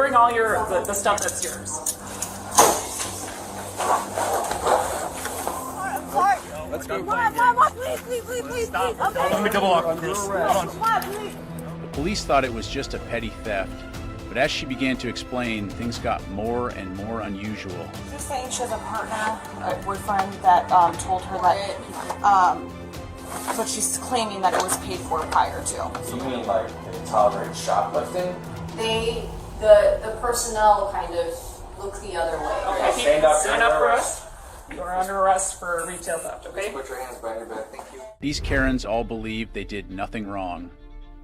bring all the stuff that's yours. Let's go. Please. Let me double lock, Chris. Hold on. The police thought it was just a petty theft, but as she began to explain, things got more and more unusual. She's saying she has a partner, a boyfriend that told her that, but she's claiming that it was paid for prior to. So you mean like they tolerate shoplifting? The personnel kind of look the other way. Okay, Stand up for us. You are under arrest for retail theft, okay? Put your hands behind your back, thank you. These Karens all believed they did nothing wrong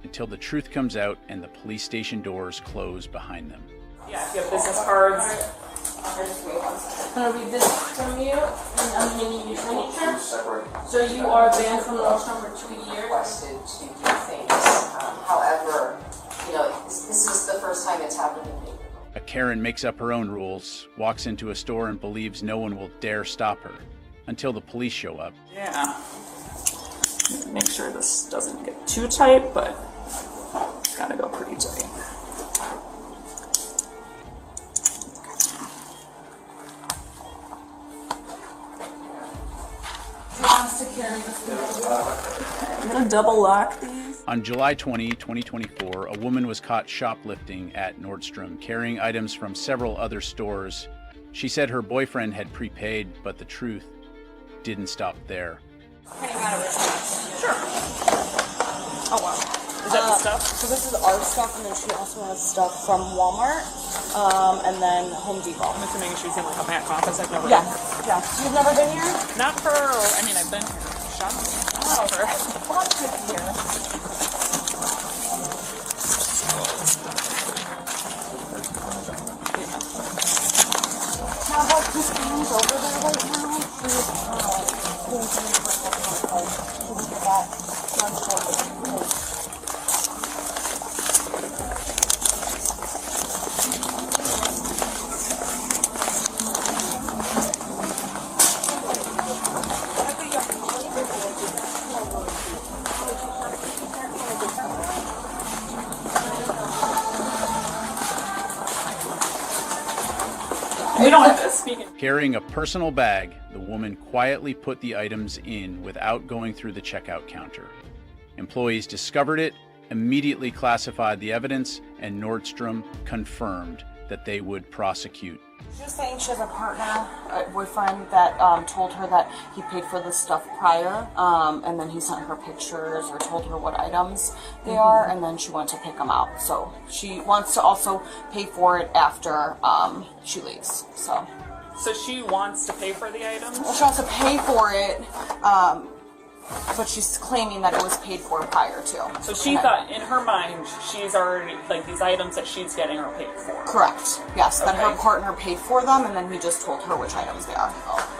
until the truth comes out and the police station doors close behind them. Yeah, if you have business cards. I'm going to read this from you, and I'm going to need your signature. Separate. So you are banned from Nordstrom for 2 years. Requested to do things. However, this is the first time it's happened to me. A Karen makes up her own rules, walks into a store and believes no one will dare stop her until the police show up. Yeah. Make sure this doesn't get too tight, but it's gotta go pretty tight. I'm gonna double lock these. On July 20, 2024, a woman was caught shoplifting at Nordstrom, carrying items from several other stores. She said her boyfriend had prepaid, but the truth didn't stop there. Sure. Oh wow. Is that the stuff? So this is our stuff, and then she also has stuff from Walmart, and then Home Depot. I'm assuming she's in like a back office. I've never Yeah, been here. yeah. You've never been here? Not for, I mean, I've been here. Shopping. Oh, for lots of here. Now, like, Christine's over there right now. She's doing something for her. So look at that. We don't have to speak in. Carrying a personal bag, the woman quietly put the items in without going through the checkout counter. Employees discovered it, immediately classified the evidence, and Nordstrom confirmed that they would prosecute. She's saying she has a partner, a boyfriend that told her that he paid for this stuff prior, and then he sent her pictures or told her what items they are, and then she went to pick them out. So she wants to also pay for it after she leaves. So she wants to pay for the items? Well, she wants to pay for it, but she's claiming that it was paid for prior to. So she thought, in her mind, she's already, like, these items that she's getting are paid for. Correct. Yes, that her Okay. partner paid for them, and then he just told her which items they are.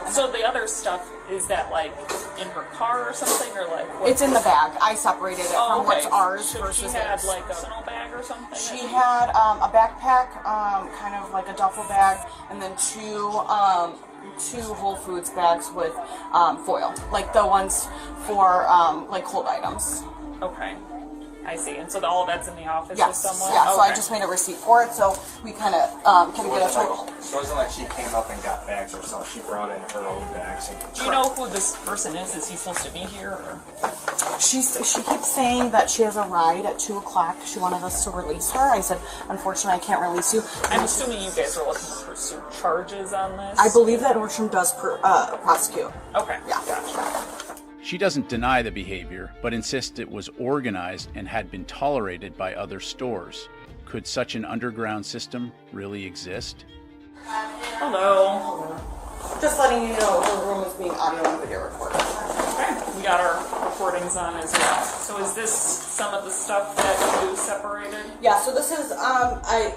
So the other stuff, is that, like, in her car or something, or like what? It's in the bag. I separated it from what's ours so versus she had theirs. like a personal bag or something? She had a backpack, kind of like a duffel bag, and then two Whole Foods bags with foil, like the ones for like cold items. Okay, I see. And so all of that's in the office with Yes, someone? yeah. So I Okay. just made a receipt for it, so we kind of can get a total. So it wasn't like she came up and got bags or something. She brought in her own bags. Do you know who this person is? Is he supposed to be here? Or? She keeps saying that she has a ride at 2 o'clock. She wanted us to release her. I said, unfortunately, I can't release you. I'm assuming you guys are looking to pursue charges on this? I believe that Nordstrom does prosecute. Okay, Yeah. gotcha. She doesn't deny the behavior, but insists it was organized and had been tolerated by other stores. Could such an underground system really exist? Hello. Just letting you know, the room is being audio and video recorded. Okay, we got our recordings on as well. So is this some of the stuff that you separated? Yeah, so this is,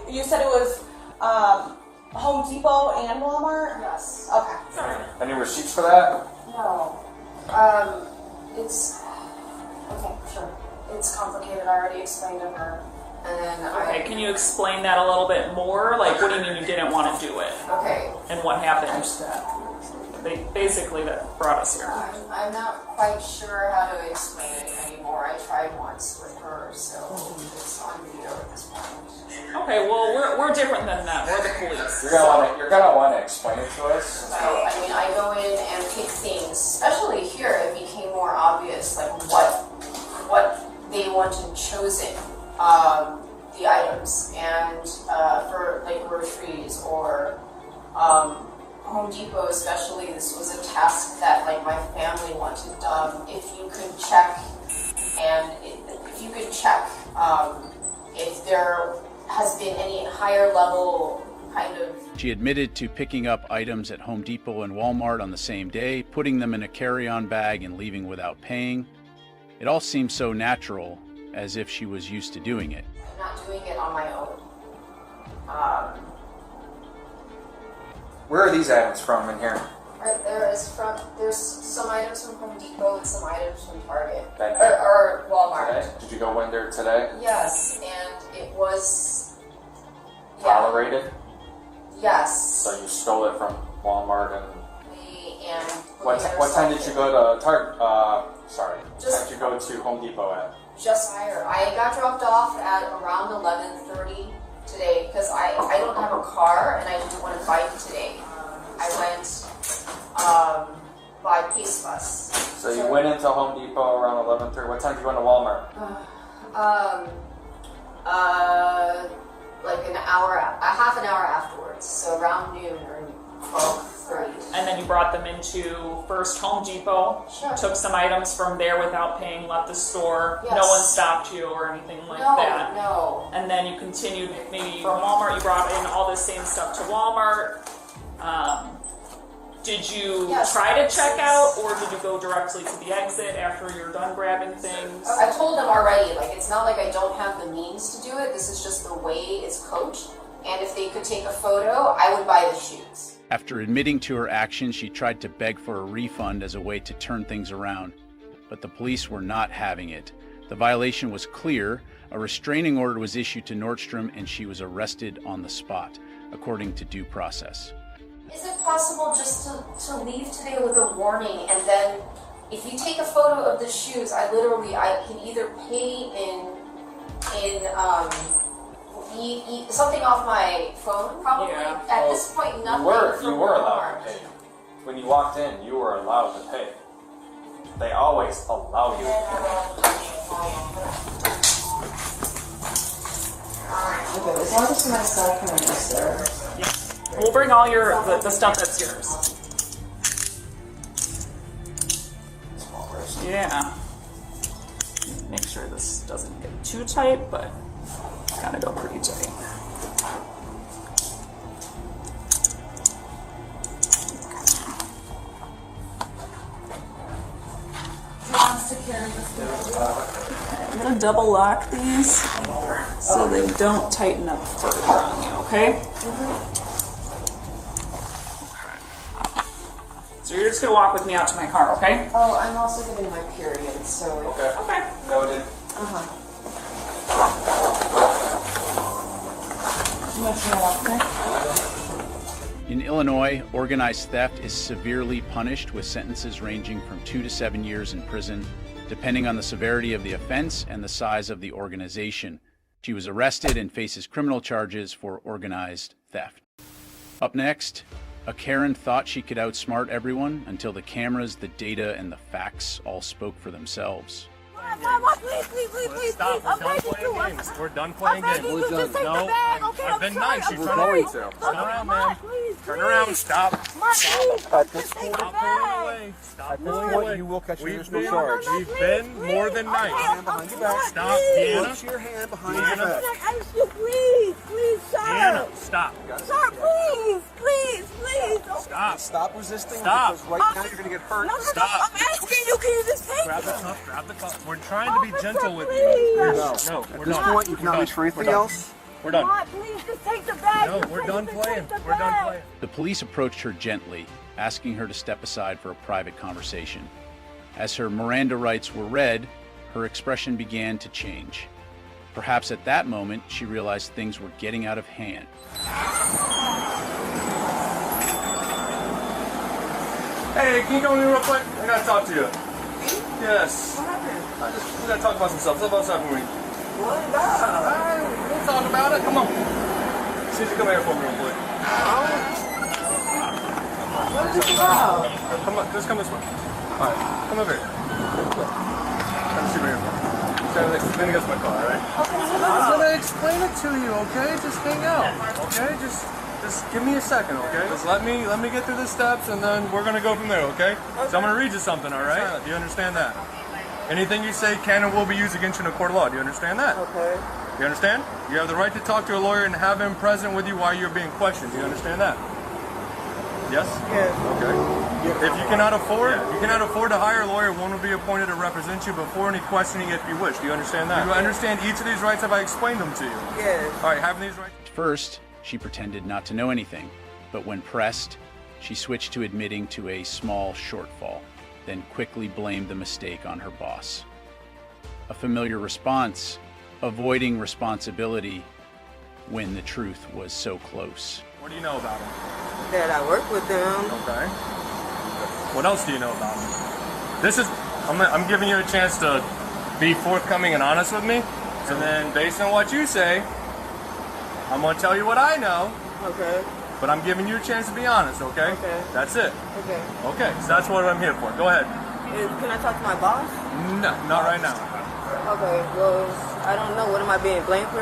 you said it was Home Depot and Walmart? Yes. Okay. Sorry. Any receipts for that? No. It's okay. Sure. It's complicated. I already explained to her, and then Okay, can you explain that a little bit more? Like, what do you mean you didn't want to do it? Okay. And what happened? basically that brought us here. I'm not quite sure how to explain it anymore. I tried once with her, so it's on video at this point. Okay, well, we're different than that. We're the police. You're gonna want to explain it to us. So, I mean, I go in and pick things, especially here, it became more obvious, like what they wanted chosen, the items, and for like groceries or Home Depot especially, this was a task that like my family wanted done. If you could check, if there has been any higher level kind of. She admitted to picking up items at Home Depot and Walmart on the same day, putting them in a carry-on bag and leaving without paying. It all seemed so natural, as if she was used to doing it. I'm not doing it on my own. Where are these items from in here? Right, there's some items from Home Depot and some items from Target. Or Walmart. Today? Did you go in there today? Yes, and it was... Tolerated? Yes. So you stole it from Walmart and... What What time did you go to Target? What time did you go to Home Depot at? Just higher. I got dropped off at around 11:30 today because I don't have a car and I didn't want to bike today. I went by Pace Bus. So you went into Home Depot around 11:30. What time did you go into Walmart? Like half an hour afterwards. So around noon or 12:30. And then you brought them into first Home Depot, Sure. took some items from there without paying, left the store. Yes. No one stopped you or anything like that. No. And then you continued maybe from Walmart, you brought in all this same stuff to Walmart. Did you try to check out, or did you go directly to the exit after you're done grabbing things? I told them already, like, it's not like I don't have the means to do it. This is just the way it's coached. And if they could take a photo, I would buy the shoes. After admitting to her actions, she tried to beg for a refund as a way to turn things around, but the police were not having it. The violation was clear. A restraining order was issued to Nordstrom, and she was arrested on the spot, according to due process. Is it possible just to leave today with a warning, and then if you take a photo of the shoes, I can either pay in something off my phone, probably. Yeah. At this point, nothing. You were allowed to pay. When you walked in, you were allowed to pay. They always allow you to pay. Okay, as long as my cell phone is there. We'll bring all the stuff that's yours. Yeah. Make sure this doesn't get too tight, but it's gotta go pretty tight. I'm gonna double lock these so they don't tighten up further on you, okay? So you're just gonna walk with me out to my car, okay? Oh, I'm also getting my period, so. Okay. Noted. In Illinois, organized theft is severely punished with sentences ranging from 2 to 7 years in prison, depending on the severity of the offense and the size of the organization. She was arrested and faces criminal charges for organized theft. Up next, a Karen thought she could outsmart everyone until the cameras, the data, and the facts all spoke for themselves. Mama, please. Stop. I'm We're done begging playing you. games. We're done playing I'm begging games. you, just take the bag, okay? I've been nice. You're I'm trying sorry. to... Turn around, ma'am. Please. Turn around. Stop. Mark, please. Stop. Just take the Stop pulling bag. away. Stop At this pulling point, away. you will catch your We've initial been, charge. We've been more than nice. Okay, behind your back. Stop, please. Deanna. Put your hand behind Deanna. your back. I ask you, please, sir. Deanna, stop. Sir, please. Stop. Stop resisting. Stop. Because right now you're going to get hurt. No, Stop. I'm asking you, can you just take Grab the it? cuff. Grab the cuff. We're trying to be Officer, gentle with please. you. No. No, we're At this done. point, you cannot reach for anything else. We're done. Mark, please, just take the bag. No, Just we're take done the playing. bag. We're done playing. The police approached her gently, asking her to step aside for a private conversation. As her Miranda rights were read, her expression began to change. Perhaps at that moment, she realized things were getting out of hand. Hey, can you come with me real quick? I gotta talk to you. Yes. What happened? We gotta talk about some stuff. Step outside for me. What about? Alright, we'll talk about it. Come on. See if you come here for me real quick. What is this about? Come on, just come this way. Alright, come over here. Come see me here. Stand against my car, alright? Okay, I'm gonna explain it to you, okay? Just hang out, okay? Just give me a second, okay? Just let me get through the steps, and then we're gonna go from there, okay? So I'm gonna read you something, all right? Do you understand that? Anything you say can and will be used against you in a court of law. Do you understand that? Okay. You understand? You have the right to talk to a lawyer and have him present with you while you're being questioned. Do you understand that? Yes? Yes. Okay. If you cannot afford to hire a lawyer, one will be appointed to represent you before any questioning if you wish. Do you understand that? Do you understand each of these rights? Have I explained them to you? Yes. All right, having these rights. First, she pretended not to know anything, but when pressed, she switched to admitting to a small shortfall, then quickly blamed the mistake on her boss. A familiar response, avoiding responsibility when the truth was so close. What do you know about him? That I work with them. Okay. What else do you know about him? This is, I'm giving you a chance to be forthcoming and honest with me. And then based on what you say, I'm going to tell you what I know. Okay. But I'm giving you a chance to be honest, okay? Okay. That's it. Okay. Okay, so that's what I'm here for. Go ahead. Can I talk to my boss? No, not right now. Okay, well, I don't know. What am I being blamed for?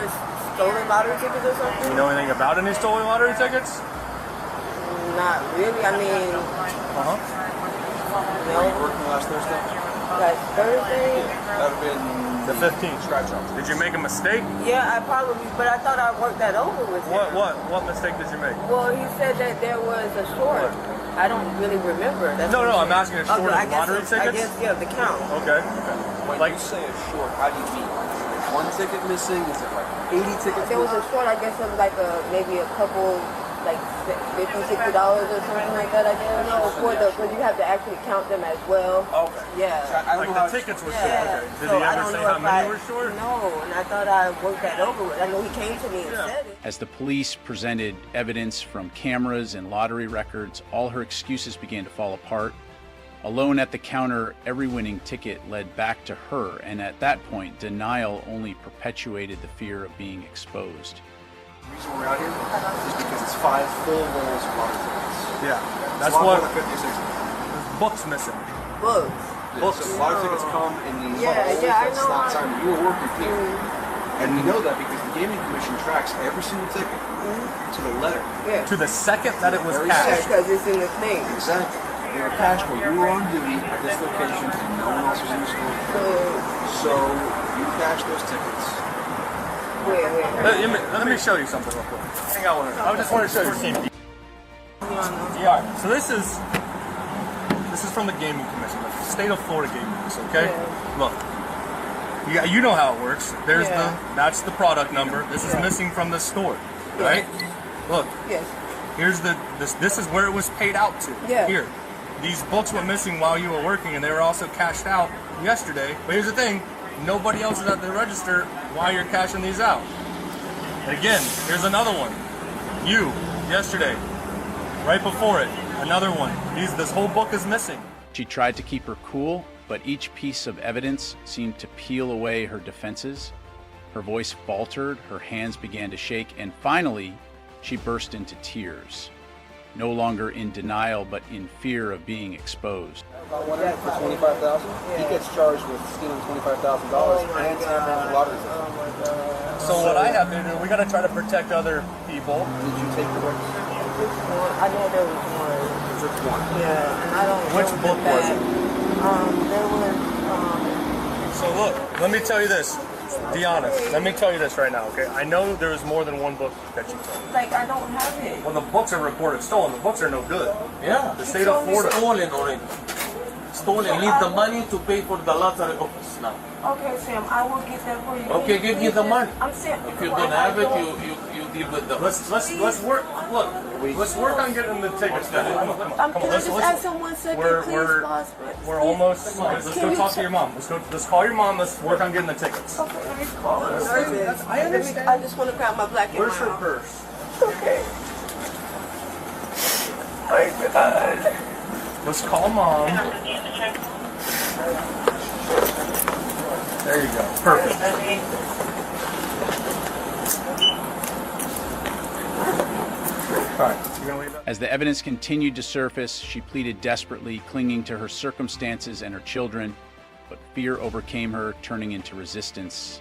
Stolen lottery tickets or something? You know anything about any stolen lottery tickets? Not really. I mean, Uh-huh. no. Were you working last Thursday? Like Thursday? That would have been The 15th. scratch off. Did you make a mistake? Yeah, I probably, but I thought I worked that over with him. What mistake did you make? Well, he said that there was a short. I don't really remember. That's No, what no, he I'm said. asking a short Okay, I of guess lottery it's- I tickets? guess, yeah, the count. Okay. When Like, you say a short, how do you mean? Is one ticket missing? Is it like 80 tickets There was missing? a short, I guess, of like maybe a couple, like $50, $60 or something like that, I guess. No, because you have to actually count them as well. okay. Yeah. I don't Like know how the tickets were Yeah. short. Okay. Did So he I ever don't say know how if many were short? No, and I thought I worked that over with. I know he came to me and Yeah. said it. As the police presented evidence from cameras and lottery records, all her excuses began to fall apart. Alone at the counter, every winning ticket led back to her, and at that point, denial only perpetuated the fear of being exposed. The reason we're out here is because it's 5 full rolls of lottery tickets. Yeah. It's That's a lot what more than 50 or 60. there's books missing. Books. Books. So lottery tickets come in these Yeah, bundles yeah, I that know. stop time. You were working here. And we know that because the Gaming Commission tracks every single ticket to the letter. Yeah. To the second that it was Very Yeah, cashed. because it's in the thing. Exactly. They were cashed while you were on duty at this location and no one else was in the store. So you cashed those tickets. Let me show you something real quick. Hang on with me. I just want to show you. Yeah. So this is from the Gaming Commission, the state of Florida Gaming Commission. Okay. Yeah. Look. You know how it works. There's that's the product number. This is missing from the store, right? Look. Yes. Here's this is where it was paid out to. Yeah. Here. These books were missing while you were working, and they were also cashed out yesterday. But here's the thing: nobody else is at the register while you're cashing these out. And again, here's another one. You yesterday, right before it, another one. This whole book is missing. She tried to keep her cool, but each piece of evidence seemed to peel away her defenses. Her voice faltered, her hands began to shake, and finally, she burst into tears. No longer in denial, but in fear of being exposed. About one for $25,000. He gets charged with stealing $25,000 and tampering with lottery tickets. So what I have to do, we got to try to protect other people. Did you take the books? I know there was one. Just one. Yeah, and I don't know. Which book was it? There was, So look, let me tell you this. Be honest. Let me tell you this right now, okay? I know there is more than one book that you took. like, I don't have it. When the books are reported stolen, the books are no good. Yeah, The state of Florida. stolen already. Stolen. Need the money to pay for the lottery office now. Okay, Sam, I will get that for you. Okay, give me the money. I'm saying, If you don't have it, you deal with the. Let's work. Look, let's work on getting the tickets. Come on, come on. Can I just ask him 1 second, please, boss? We're almost. Let's go talk to your mom. Let's call your mom. Let's work on getting the tickets. Okay, let me call her. I understand. I just want to grab my black and Where's her white. purse? Okay. My God. Let's call mom. There you go. Perfect. All right. You gonna leave that? As the evidence continued to surface, she pleaded desperately, clinging to her circumstances and her children, but fear overcame her, turning into resistance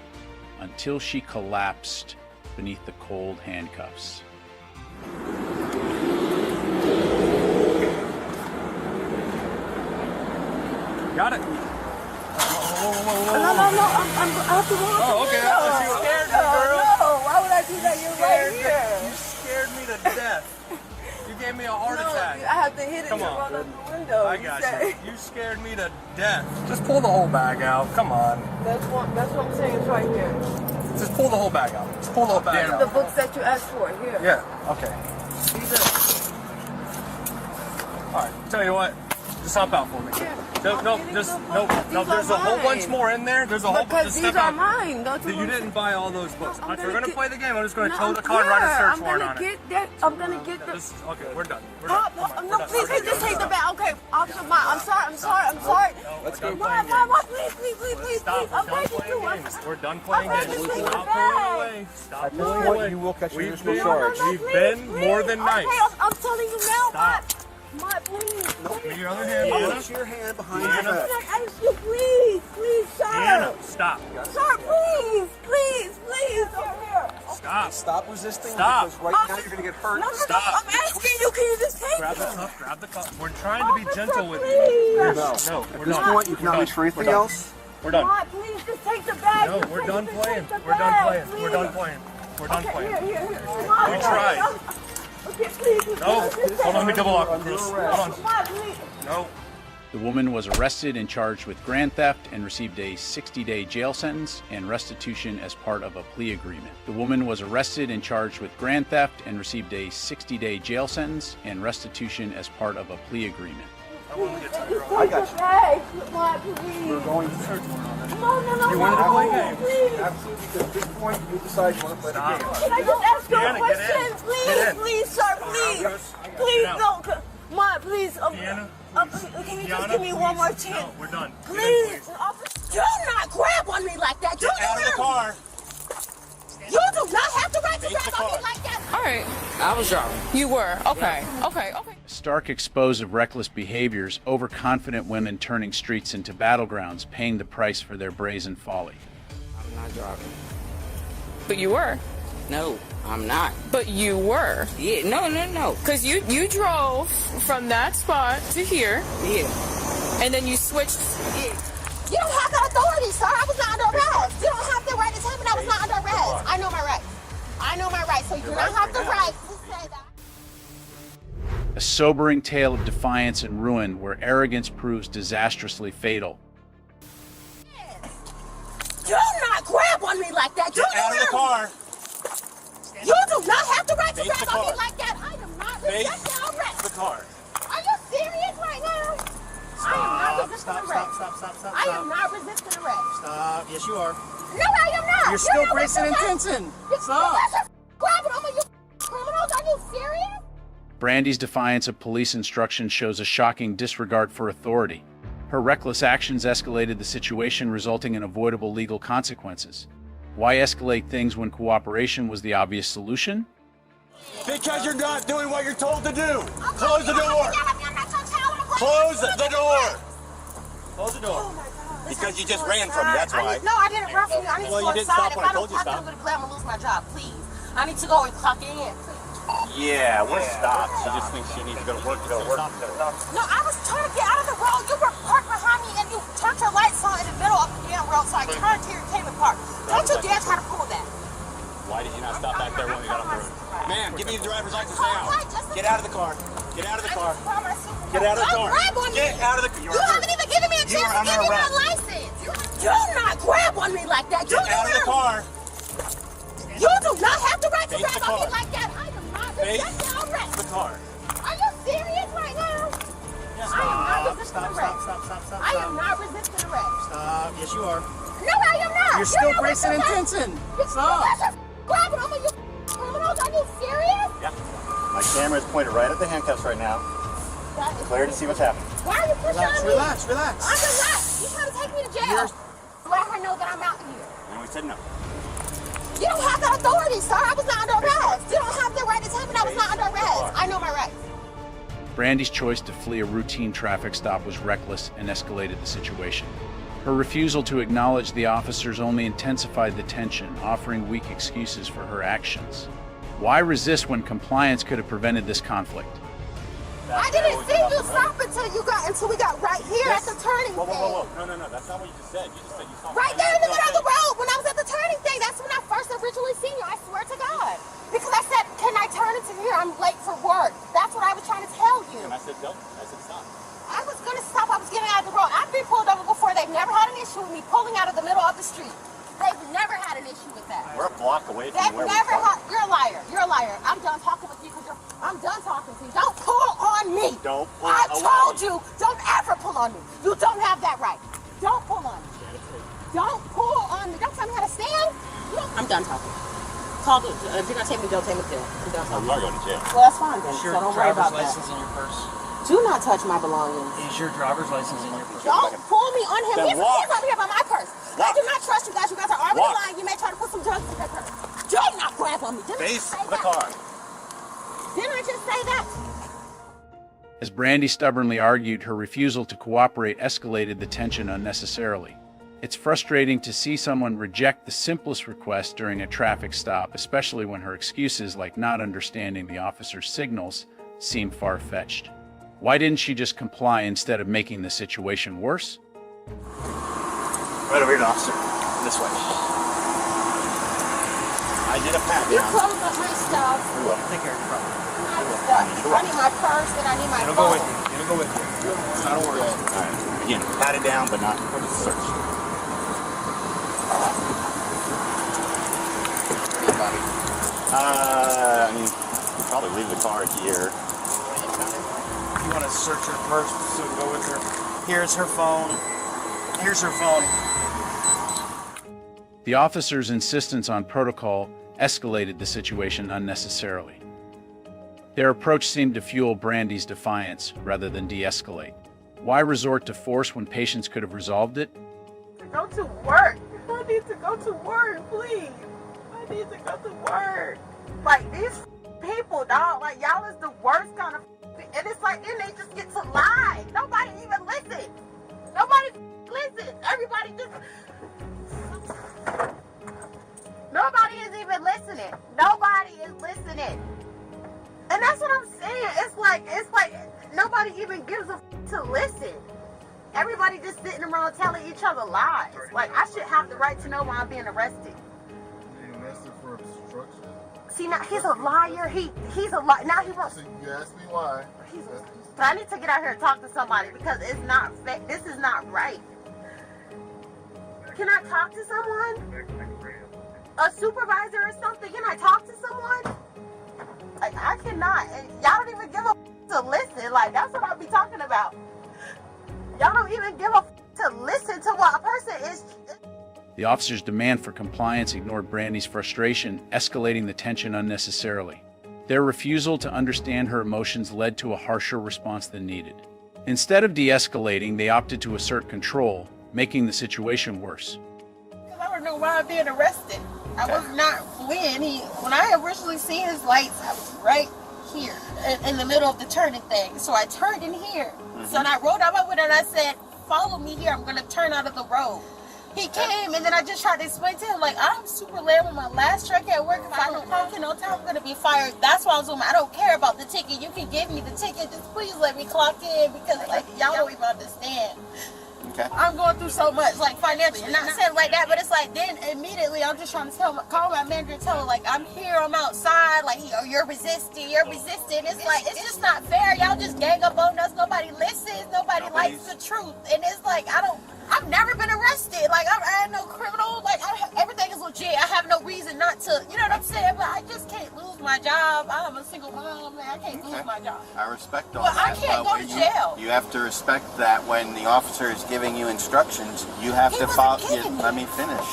until she collapsed beneath the cold handcuffs. Got it. No, I have to walk. Oh, okay. You scared me, girl. No, why would I do that? You're right here. You scared me to death. You gave me a heart attack. I have to hit it Come to on. run up the window. I got you. You scared me to death. Just pull the whole bag out. Come on. That's what I'm saying. It's right here. Just pull the whole bag out. Just pull the whole bag out. The books that you asked for here. Yeah. Okay. All right. Tell you what. Just hop out for me. No, there's a whole bunch more in there. There's a whole bunch of stuff. These are mine. You didn't buy all those books. No, we're gonna play the game. I'm just gonna tow the car and write a search warrant on it. I'm gonna get the. Okay, we're done. No, please, just take the bag. Okay, Officer Mike, I'm sorry. Let's go. Mom, please. I'm ready to. We're done playing games. Stop pulling away. Stop pulling away. You will catch your initial charge. We've been more than nice. Okay, I'm telling you now, Stop. Mike, please. Give your other hand, Anna. Put your hand behind your I'm back. gonna ask you, please, sir. Anna, stop. Sir, please, over here. Stop. Stop resisting. Stop. Because right now you're going to get hurt. No, Stop. I'm asking you, can you just take Grab the it? cup. Grab the cup. We're trying to be gentle with you. Please. No, At we're this done. point, you cannot reach for anything else. We're done. Mike, please, just take the bag. No, we're done playing. We're done playing. We're done playing. We're done playing. Here. We tried. Okay, please. No. Hold on, let me double lock. Hold on. Mike, please. No. The woman was arrested and charged with grand theft and received a 60-day jail sentence and restitution as part of a plea agreement. The woman was arrested and charged with grand theft and received a 60-day jail sentence and restitution as part of a plea agreement. I got you. Hey, Mike, please. We're going to search warrant on it. No. You wanted to play games? Please. Absolutely. At this point, you decide you want to play the game. Can I just ask you a Deanna, get in. question? Get in. Please, sir, please. Please, don't. Mike, please. Deanna, Can you just give me one more chance? No, we're done. Please. Do not grab on me like that. Do you Out of the hear me? car. You do not have the right to grab on me like that. All right. I was driving. You were. Okay. A stark expose of reckless behaviors, overconfident women turning streets into battlegrounds, paying the price for their brazen folly. I'm not driving. But you were. No, I'm not. But you were. Yeah, no. Because you drove from that spot to here. Yeah. And then you switched. Yeah. You don't have that authority, sir. I was not under arrest. You don't have the right to tell me I was not under arrest. I know my rights. So you do not have the right to say that. A sobering tale of defiance and ruin where arrogance proves disastrously fatal. Do not grab on me like that. Do Out of the car. You do not have the right to grab on me like that. I am not resisting The arrest. car. Are you serious right now? I am not resisting arrest. Stop. I am not resisting arrest. Stop. Yes, you are. No, I am not. You're still bracing intention. Stop. Grabbing on me, you criminals. Are you serious? Brandy's defiance of police instructions shows a shocking disregard for authority. Her reckless actions escalated the situation, resulting in avoidable legal consequences. Why escalate things when cooperation was the obvious solution? Because you're not doing what you're told to do. Close the door. Close the door. Close the door. Because you just ran from me, that's why. No, I didn't run from you. I need to go you didn't outside. stop when I told you to If I stop. don't clock in, I'm going to lose my job, please. I need to go and clock in. Yeah, we're stopped. She just thinks she needs to go to work. No, I was trying to get out of the road. You were parked behind me and you turned your lights on in the middle of the damn road, so I turned here and came and parked. Don't you dare try to pull that. Why did you not stop back there when we got off the road? Ma'am, give me the driver's license now. Get out of the car. Get out of the car. Get out of the car. Get out of the car. You haven't even given me a chance to give me my license. Do not grab on me like that. Get out of the car. You do not have the right to grab on me like that. I am not resisting arrest. The car. Are you serious right now? I am not resisting arrest. Stop. I am not resisting arrest. Stop. Yes, you are. No, I am not. You're still bracing intention. Stop. Grabbing on me, you criminals. Are you serious? Yeah. My camera is pointed right at the handcuffs right now. Clear to see what's happening. Why are you pushing on me? Relax. I'm relaxed. You trying to take me to jail? Let her know that I'm out here. And we said no. You don't have that authority, sir. I was not under arrest. You don't have the right to tell me I was not under arrest. I know my rights. Brandy's choice to flee a routine traffic stop was reckless and escalated the situation. Her refusal to acknowledge the officers only intensified the tension, offering weak excuses for her actions. Why resist when compliance could have prevented this conflict? I didn't see you stop until we got right here at the turning thing. Whoa. No. That's not what you just said. You just said you saw me. Right there in the middle of the road when I was at the turning thing. That's when I first originally seen you. I swear to God. Because I said, can I turn into here? I'm late for work. That's what I was trying to tell you. And I said, don't. I said, stop. I was going to stop. I was getting out of the road. I've been pulled over before. They've never had an issue with me pulling out of the middle of the street. They've never had an issue with that. We're a block away from They've where never we had. You're a liar. You're a liar. I'm done talking with you. I'm done talking to you. Don't pull on me. Don't pull I away. told you, don't ever pull on me. You don't have that right. Don't pull on me. Don't pull on me. Don't tell me how to stand. I'm done talking. If you're gonna take me to jail, take me to jail. I'm done talking. You are going to jail. Well, that's fine then. So don't worry about that. Is your driver's license in your purse? Do not touch my belongings. Is your driver's license in your purse? Don't pull me on him. Then He's over here by my purse. I do not trust you guys. You guys are already lying. You may try to put some drugs in your purse. Do not grab on me. Face the car. Didn't I just say that? As Brandy stubbornly argued, her refusal to cooperate escalated the tension unnecessarily. It's frustrating to see someone reject the simplest request during a traffic stop, especially when her excuses, like not understanding the officer's signals, seem far-fetched. Why didn't she just comply instead of making the situation worse? Right over here, officer. This way. I did a pat You down. close up my stuff. We will. Take care of your problem. I need my purse and I need my It'll phone. go with you. I don't worry. All right. Again, pat it down, but not for the search. I mean, probably leave the car here. You want to search her purse so it'll go with her? Here's her phone. Here's her phone. The officer's insistence on protocol escalated the situation unnecessarily. Their approach seemed to fuel Brandy's defiance rather than de-escalate. Why resort to force when patients could have resolved it? To go to work. I need to go to work, please. I need to go to work. Like, these people, dog, like, y'all is the worst kind of, and it's like, then they just get to lie. Nobody even listens. Nobody listens. Everybody just, nobody is even listening. Nobody is listening. And that's what I'm saying. It's like nobody even gives a to listen. Everybody just sitting around telling each other lies. Like, I should have the right to know why I'm being arrested. Being arrested for obstruction? See, now he's a liar. He's a liar. Now he wants. So you asked me why. But I need to get out here and talk to somebody because it's not. This is not right. Can I talk to someone? A supervisor or something? Can I talk to someone? Like, I cannot. And y'all don't even give a to listen. Like, that's what I'll be talking about. Y'all don't even give a to listen to what a person is. The officer's demand for compliance ignored Brandy's frustration, escalating the tension unnecessarily. Their refusal to understand her emotions led to a harsher response than needed. Instead of de-escalating, they opted to assert control, making the situation worse. Because I don't know why I'm being arrested. I was not when I originally seen his lights, I was right here in the middle of the turning thing. So I turned in here. So I rode out my window and I said, follow me here. I'm going to turn out of the road. He came and then I just tried to explain to him, like, I'm super late on my last truck at work. If I don't clock in on time, I'm going to be fired. That's why I was on. I don't care about the ticket. You can give me the ticket. Just please let me clock in because, like, y'all don't even understand. Okay. I'm going through so much, like, financially. Not saying like that, but it's like, then immediately I'm just trying to call my manager and tell her, like, I'm here, I'm outside, like, you're resisting. It's like, it's just not fair. Y'all just gang up on us. Nobody listens. Nobody likes the truth. And it's like, I've never been arrested. Like, I ain't no criminal. Like, everything is legit. I have no reason not to, you know what I'm saying? But I just can't lose my job. I'm a single mom, man. I can't lose my job. I respect all But that. I can't go to jail. You have to respect that when the officer is giving you instructions, you have to follow. Let me finish.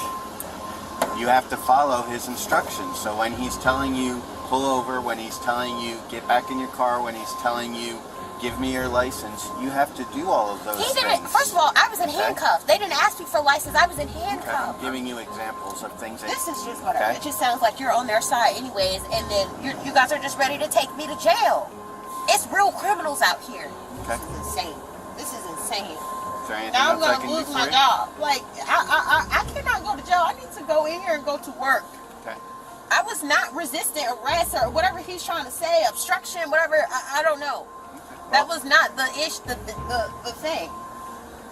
You have to follow his instructions. So when he's telling you pull over, when he's telling you get back in your car, when he's telling you give me your license. You have to do all of those He things. didn't. First of all, I was in Okay. handcuffs. They didn't ask me for a license. I was in Okay. handcuffs. I'm giving you examples of things that... This is just whatever. Okay. It just sounds like you're on their side anyways, and then you guys are just ready to take me to jail. It's real criminals out here. Okay. This is insane. This is insane. Is there anything Now I'm else I gonna can do lose for my you? job. Like I cannot go to jail. I need to go in here and go to work. Okay. I was not resisting arrest or whatever he's trying to say, obstruction, whatever. I don't know. That was not the the thing.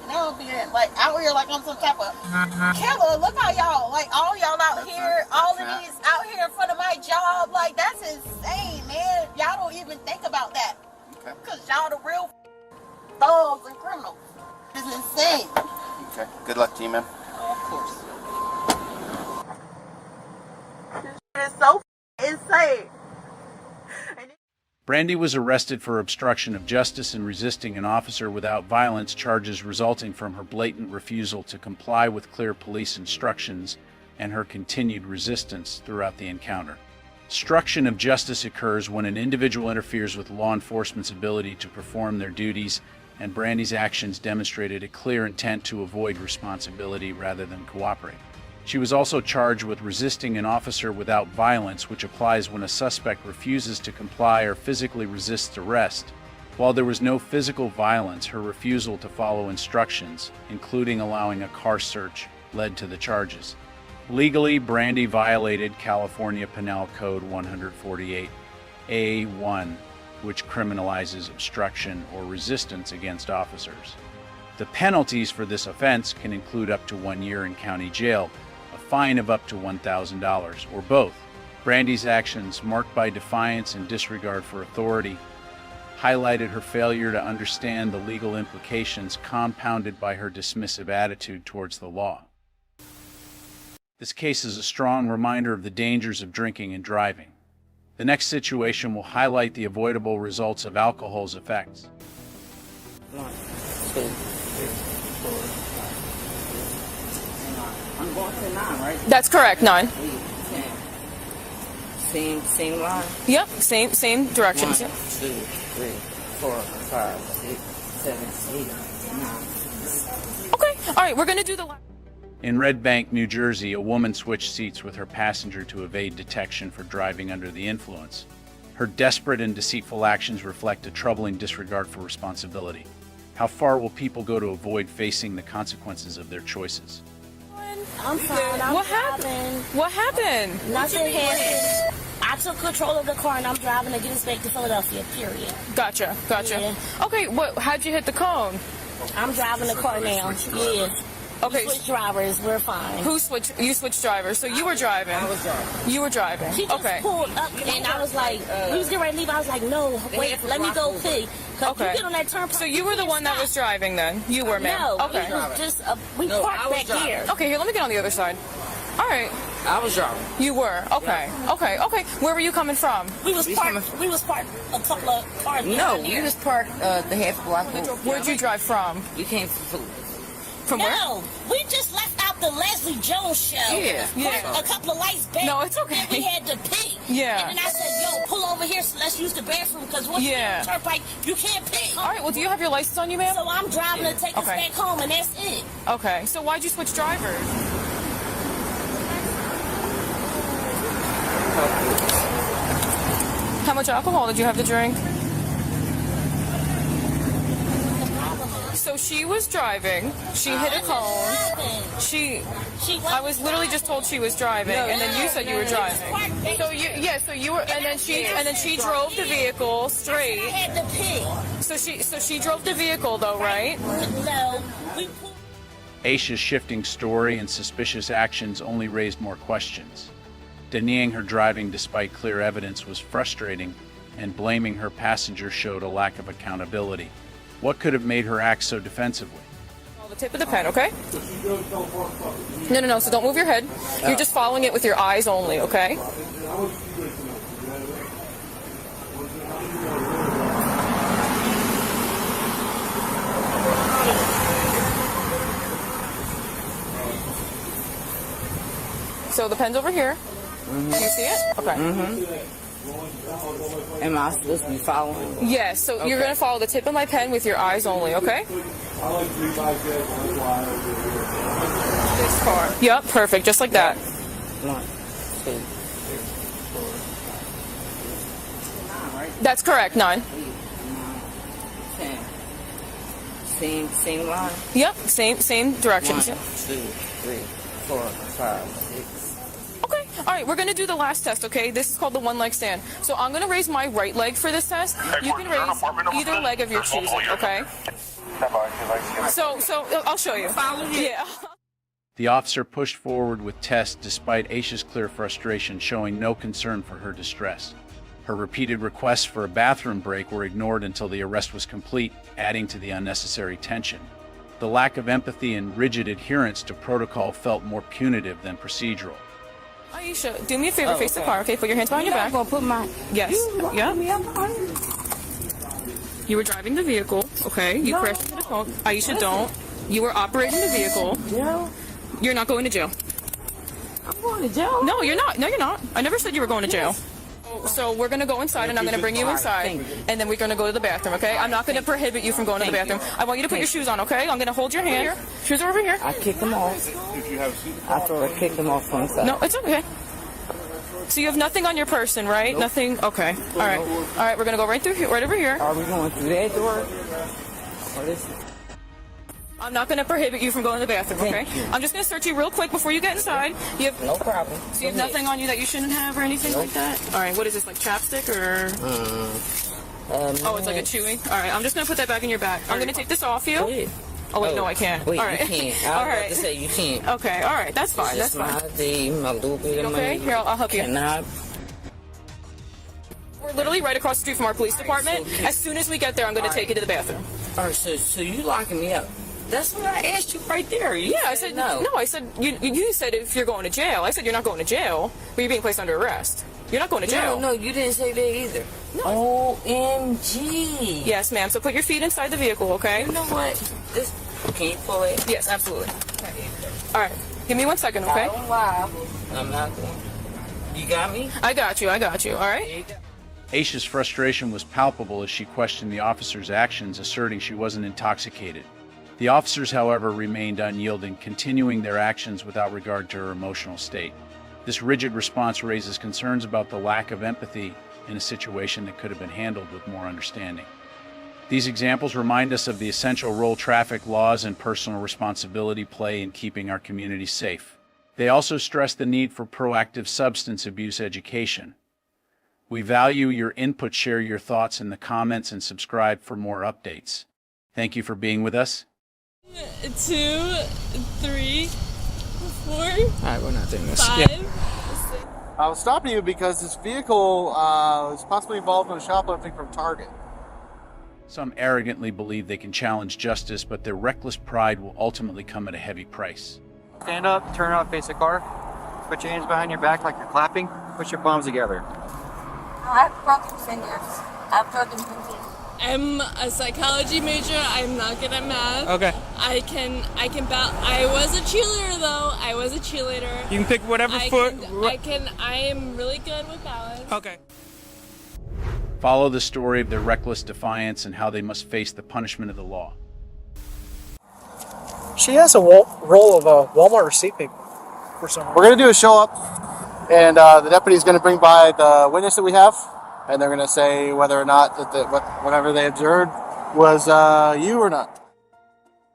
And I don't be like out here like I'm some type of killer. Look how y'all, like all y'all out here, all of these out here in front of my job. Like that's insane, man. Y'all don't even think about that. Okay. Cause y'all the real thugs and criminals. It's insane. Okay. Good luck to you, man. Of course. This is so insane. Brandy was arrested for obstruction of justice and resisting an officer without violence, charges resulting from her blatant refusal to comply with clear police instructions and her continued resistance throughout the encounter. Obstruction of justice occurs when an individual interferes with law enforcement's ability to perform their duties, and Brandy's actions demonstrated a clear intent to avoid responsibility rather than cooperate. She was also charged with resisting an officer without violence, which applies when a suspect refuses to comply or physically resists arrest. While there was no physical violence, her refusal to follow instructions, including allowing a car search, led to the charges. Legally, Brandy violated California Penal Code 148A1, which criminalizes obstruction or resistance against officers. The penalties for this offense can include up to 1 year in county jail, a fine of up to $1,000, or both. Brandy's actions, marked by defiance and disregard for authority, highlighted her failure to understand the legal implications, compounded by her dismissive attitude towards the law. This case is a strong reminder of the dangers of drinking and driving. The next situation will highlight the avoidable results of alcohol's effects. 1, 2, 3, 4, 5. I'm going to 9, right? That's correct, 9. 10. Same line? Yep, same directions. 1, 2, 3, 4, 5, 6, 7, 8, 9. Okay, all right, we're going to do the last. In Red Bank, New Jersey, a woman switched seats with her passenger to evade detection for driving under the influence. Her desperate and deceitful actions reflect a troubling disregard for responsibility. How far will people go to avoid facing the consequences of their choices? I'm fine. What happened? What happened? Nothing happened. I took control of the car and I'm driving to get us back to Philadelphia, period. Gotcha. Yeah. Okay, how'd you hit the cone? I'm driving the car now. Yeah. Okay. We switched drivers. We're fine. You switched drivers. So you were driving. I was driving. You were driving. She just pulled up and I was like, we was getting ready to leave. I was like, no, wait, let me go pee. Okay. You get on that turnpike. So you were the one that was driving then? You were, ma'am? No, okay. it was just, we parked back here. Okay, here, let me get on the other side. All right. I was driving. You were? Okay. Okay. Where were you coming from? We was parked a couple of cars No, we was parked the half block. Where'd you drive from? We came from From where? No, we just left out the Leslie Jones show. Yeah. A couple of lights back. No, it's okay. Then we had to pee. Yeah. And then I said, yo, pull over here so let's use the bathroom because once you get on the turnpike, you can't pee. All right, well, do you have your license on you, ma'am? So I'm driving to take us back home and that's it. Okay, so why'd you switch drivers? How much alcohol did you have to drink? So she was driving. She hit a cone. I was literally just told she was driving, and then you said you were driving. So you were, and then she drove the vehicle straight. I had to pee. So she drove the vehicle though, right? No. Aisha's shifting story and suspicious actions only raised more questions. Denying her driving despite clear evidence was frustrating, and blaming her passenger showed a lack of accountability. What could have made her act so defensively? The tip of the pen, okay? No, so don't move your head. You're just following it with your eyes only, okay? So the pen's over here. You see it? Okay. Am I supposed to be following? Yes, so you're going to follow the tip of my pen with your eyes only, okay? This car. Yep, perfect, just like that. 1, 2, 3. That's correct, 9. 10. Same line? Yep, same directions. 1, 2, 3, 4, 5, 6. Okay, all right, we're going to do the last test, okay? This is called the one leg stand. So I'm going to raise my right leg for this test. You can raise either leg of your choosing, okay? So I'll show you. Yeah. The officer pushed forward with Tess despite Aisha's clear frustration, showing no concern for her distress. Her repeated requests for a bathroom break were ignored until the arrest was complete, adding to the unnecessary tension. The lack of empathy and rigid adherence to protocol felt more punitive than procedural. Aisha, do me a favor, face the car, okay? Put your hands behind your back. Gonna put my... Yes. Yeah. You were driving the vehicle, okay? You crashed into the car. Aisha, don't. You were operating the vehicle. Jail? You're not going to jail. I'm going to jail? No, you're not. No, you're not. I never said you were going to jail. So we're going to go inside, and I'm going to bring you inside, and then we're going to go to the bathroom, okay? I'm not going to prohibit you from going to the bathroom. I want you to put your shoes on, okay? I'm going to hold your hand. Shoes are over here. I kicked them off. I thought I kicked them off from inside. No, it's okay. So you have nothing on your person, right? Nope. Nothing? Okay. All right. All right, we're going to go right through here, right over here. Are we going through that door? Or this? I'm not going to prohibit you from going to the bathroom, okay? I'm just going to search you real quick before you get inside. You have no problem. So you have nothing on you that you shouldn't have or anything like that? All right, what is this, like chapstick or? Oh, it's like a chewing? All right, I'm just going to put that back in your back. I'm going to take this off you. Oh, wait, no, I can't. Wait, all right. you can't. I was about to say you can't. Okay, all right, that's fine. That's fine. My little bit of okay, money. here, I'll help you. We're literally right across the street from our police department. As soon as we get there, I'm going to take you to the bathroom. All right, so you locking me up. That's what I asked you right there. I said no. No, I said, you said if you're going to jail. I said you're not going to jail, but you're being placed under arrest. You're not going to jail. No, you didn't say that either. No. OMG. Yes, ma'am. So put your feet inside the vehicle, okay? You know what? Can you pull it? Yes, absolutely. All right. Give me 1 second, okay? I don't lie. I'm not going. You got me? I got you. All right? Aisha's frustration was palpable as she questioned the officer's actions, asserting she wasn't intoxicated. The officers, however, remained unyielding, continuing their actions without regard to her emotional state. This rigid response raises concerns about the lack of empathy in a situation that could have been handled with more understanding. These examples remind us of the essential role traffic laws and personal responsibility play in keeping our community safe. They also stress the need for proactive substance abuse education. We value your input. Share your thoughts in the comments and subscribe for more updates. Thank you for being with us. 2, 3, 4. All right, we're not doing this. 5. Yeah. I was stopping you because this vehicle is possibly involved in shoplifting from Target. Some arrogantly believe they can challenge justice, but their reckless pride will ultimately come at a heavy price. Stand up, turn around, face the car. Put your hands behind your back like you're clapping. Put your palms together. I have broken fingers. I'm a psychology major. I'm not good at math. Okay. I can I was a cheerleader though. I was a cheerleader. You can pick whatever foot. I am really good with balance. Okay. Follow the story of their reckless defiance and how they must face the punishment of the law. She has a roll of Walmart receipt paper for some reason. We're going to do a show up, and the deputy's going to bring by the witness that we have, and they're going to say whether or not that whatever they observed was you or not.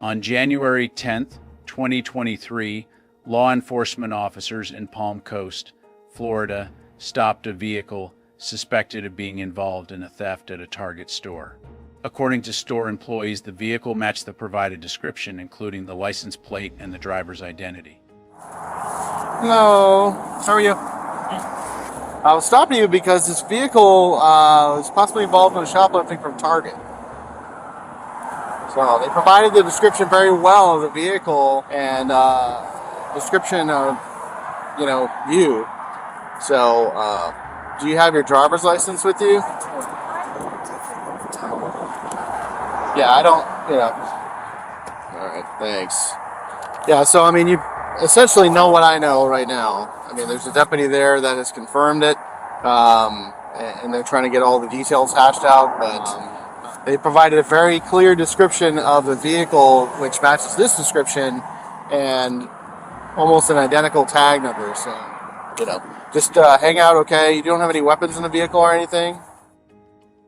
On January 10th, 2023, law enforcement officers in Palm Coast, Florida, stopped a vehicle suspected of being involved in a theft at a Target store. According to store employees, the vehicle matched the provided description, including the license plate and the driver's identity. Hello. How are you? I was stopping you because this vehicle is possibly involved in shoplifting from Target. So they provided the description very well of the vehicle and description of, you. So, do you have your driver's license with you? Yeah, I don't, All right, thanks. Yeah, so, you essentially know what I know right now. There's a deputy there that has confirmed it. and they're trying to get all the details hashed out, but they provided a very clear description of the vehicle which matches this description and almost an identical tag number. So, you know, just hang out, okay? You don't have any weapons in the vehicle or anything?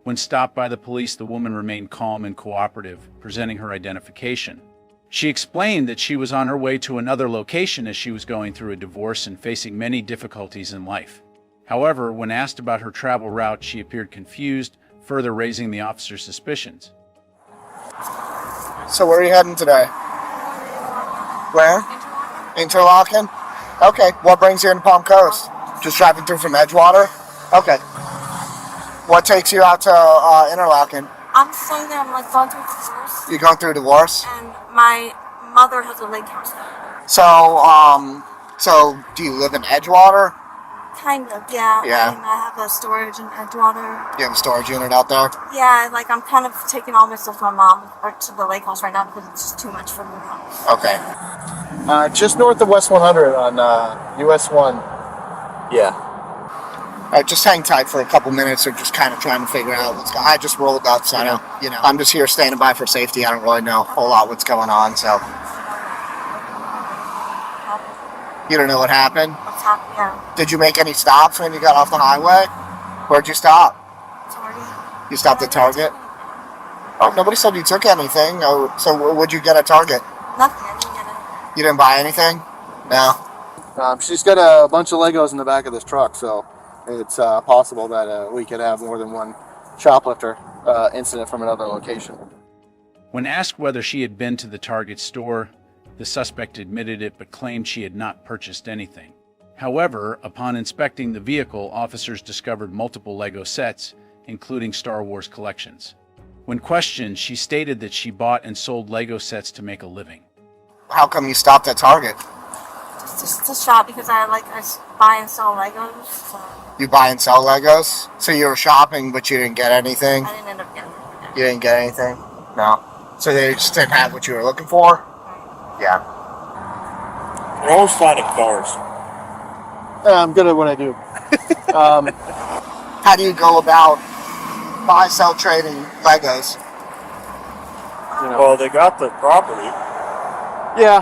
When stopped by the police, the woman remained calm and cooperative, presenting her identification. She explained that she was on her way to another location as she was going through a divorce and facing many difficulties in life. However, when asked about her travel route, she appeared confused, further raising the officer's suspicions. So where are you heading today? Where? Interlaken? Okay, what brings you in Palm Coast? Just driving through from Edgewater? Okay. What takes you out to Interlaken? I'm staying there. I'm like going through divorce. You going through a divorce? And my mother has a lake house there. So do you live in Edgewater? Kind of, yeah. Yeah. I have a storage in Edgewater. You have a storage unit out there? Yeah, like I'm kind of taking all my stuff to my mom or to the lake house right now because it's just too much for me now. Okay. Just north of West 100 on US 1. Yeah. Just hang tight for a couple minutes or just kind of trying to figure out what's going on. I just rolled up, so I'm just here standing by for safety. I don't really know a whole lot what's going on, so. You don't know what happened? What's happened, yeah. Did you make any stops when you got off the highway? Where'd you stop? Target. You stopped at Target? Oh, nobody said you took anything. Oh, so what'd you get at Target? Nothing, I didn't get it. You didn't buy anything? No? She's got a bunch of Legos in the back of this truck, so it's possible that we could have more than one shoplifter incident from another location. When asked whether she had been to the Target store, the suspect admitted it but claimed she had not purchased anything. However, upon inspecting the vehicle, officers discovered multiple Lego sets, including Star Wars collections. When questioned, she stated that she bought and sold Lego sets to make a living. How come you stopped at Target? Just to shop because I buy and sell Legos. So. You buy and sell Legos? So you were shopping, but you didn't get anything? I didn't end up getting anything. You didn't get anything? No. So they just didn't have what you were looking for? Yeah. We're always finding cars. I'm good at what I do. How do you go about buy, sell, trading Legos? Well, they got the property. Yeah,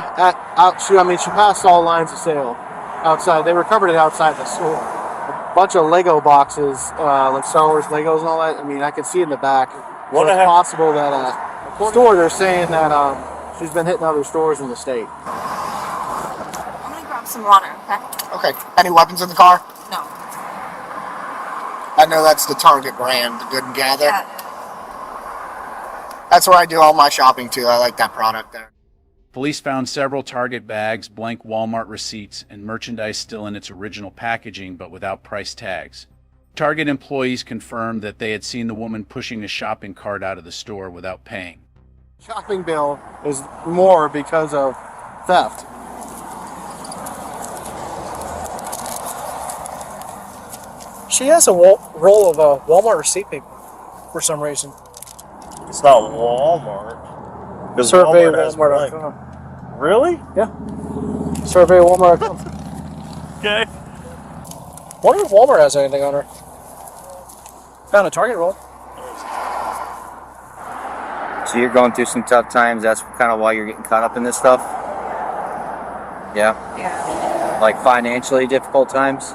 she passed all lines of sale outside. They recovered it outside the store. A bunch of Lego boxes, like Star Wars Legos and all that. I mean, I can see in the back. So it's possible that store, they're saying that she's been hitting other stores in the state. I'm going to grab some water, okay? Okay. Any weapons in the car? No. I know that's the Target brand, the Good and Gather. Yeah. That's where I do all my shopping too. I like that product there. Police found several Target bags, blank Walmart receipts, and merchandise still in its original packaging but without price tags. Target employees confirmed that they had seen the woman pushing a shopping cart out of the store without paying. Shopping bill is more because of theft. She has a roll of Walmart receipt paper for some reason. It's not Walmart. Survey Walmart.com. Really? Yeah. Survey Walmart.com. Okay. Wonder if Walmart has anything on her. Found a Target roll. So you're going through some tough times. That's kind of why you're getting caught up in this stuff? Yeah? Yeah. Like financially difficult times?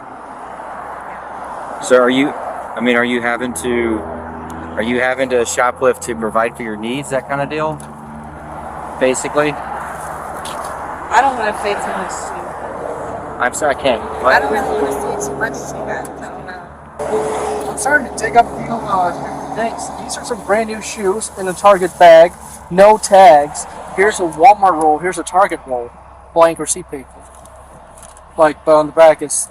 So are you having to shoplift to provide for your needs, that kind of deal? Basically? I don't want to say too much to you. I'm sorry, I can't. I don't really want to say too much to you guys. I don't know. I'm starting to dig up the things. These are some brand new shoes in a Target bag. No tags. Here's a Walmart roll. Here's a Target roll. Blank receipt paper. But on the back it's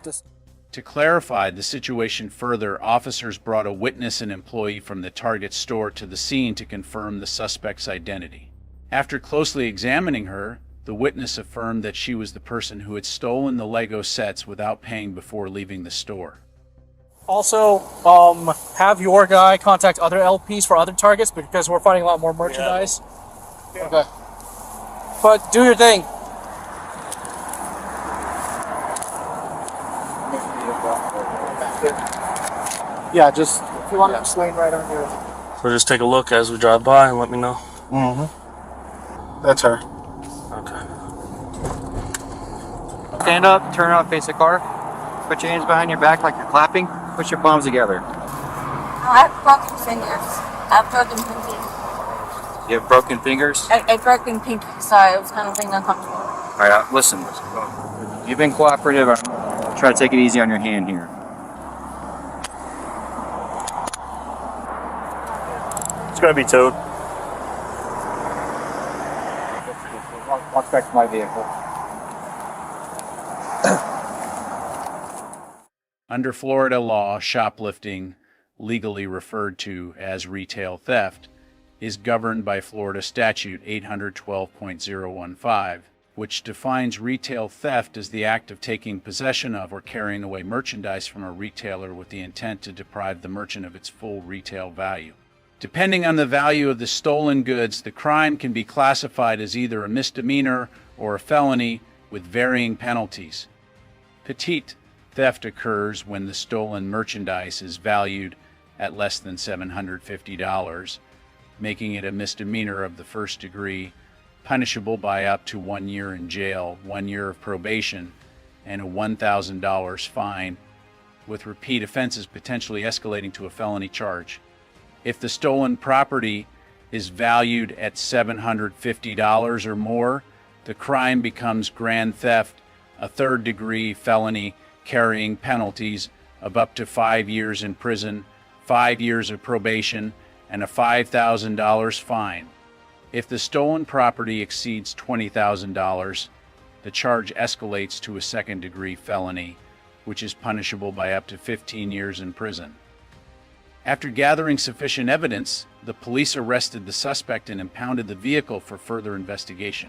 just. To clarify the situation further, officers brought a witness and employee from the Target store to the scene to confirm the suspect's identity. After closely examining her, the witness affirmed that she was the person who had stolen the Lego sets without paying before leaving the store. Also, have your guy contact other LPs for other targets because we're finding a lot more merchandise. Yeah. Okay. But do your thing. Yeah, just if you want to explain right on here. So just take a look as we drive by and let me know. Mm-hmm. That's her. Okay. Stand up, turn around, face the car. Put your hands behind your back like you're clapping. Put your palms together. I have broken fingers. I have broken pinky. You have broken fingers? I broken pinky. Sorry, I was kind of being uncomfortable. All right, listen. You've been cooperative. I'm try to take it easy on your hand here. It's gonna be towed. Walk back to my vehicle. Under Florida law, shoplifting, legally referred to as retail theft, is governed by Florida Statute 812.015, which defines retail theft as the act of taking possession of or carrying away merchandise from a retailer with the intent to deprive the merchant of its full retail value. Depending on the value of the stolen goods, the crime can be classified as either a misdemeanor or a felony with varying penalties. Petite theft occurs when the stolen merchandise is valued at less than $750, making it a misdemeanor of the first degree, punishable by up to 1 year in jail, 1 year of probation, and a $1,000 fine, with repeat offenses potentially escalating to a felony charge. If the stolen property is valued at $750 or more, the crime becomes grand theft, a third-degree felony carrying penalties of up to 5 years in prison, 5 years of probation, and a $5,000 fine. If the stolen property exceeds $20,000, the charge escalates to a second-degree felony, which is punishable by up to 15 years in prison. After gathering sufficient evidence, the police arrested the suspect and impounded the vehicle for further investigation.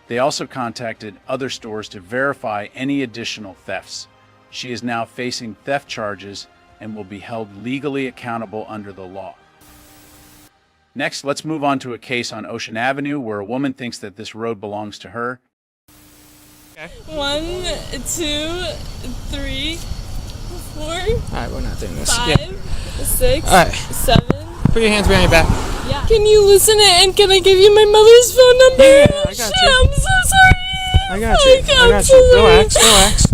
They also contacted other stores to verify any additional thefts. She is now facing theft charges and will be held legally accountable under the law. Next, let's move on to a case on Ocean Avenue where a woman thinks that this road belongs to her. Okay. 1, 2, 3, 4. Alright, we're not doing this. 5, 6, Alright. 7. Put your hands behind your back. Yeah. Can you listen and can I give you my mother's phone number? Yeah, I got you. I'm so sorry. I got you. I got you. Relax, relax.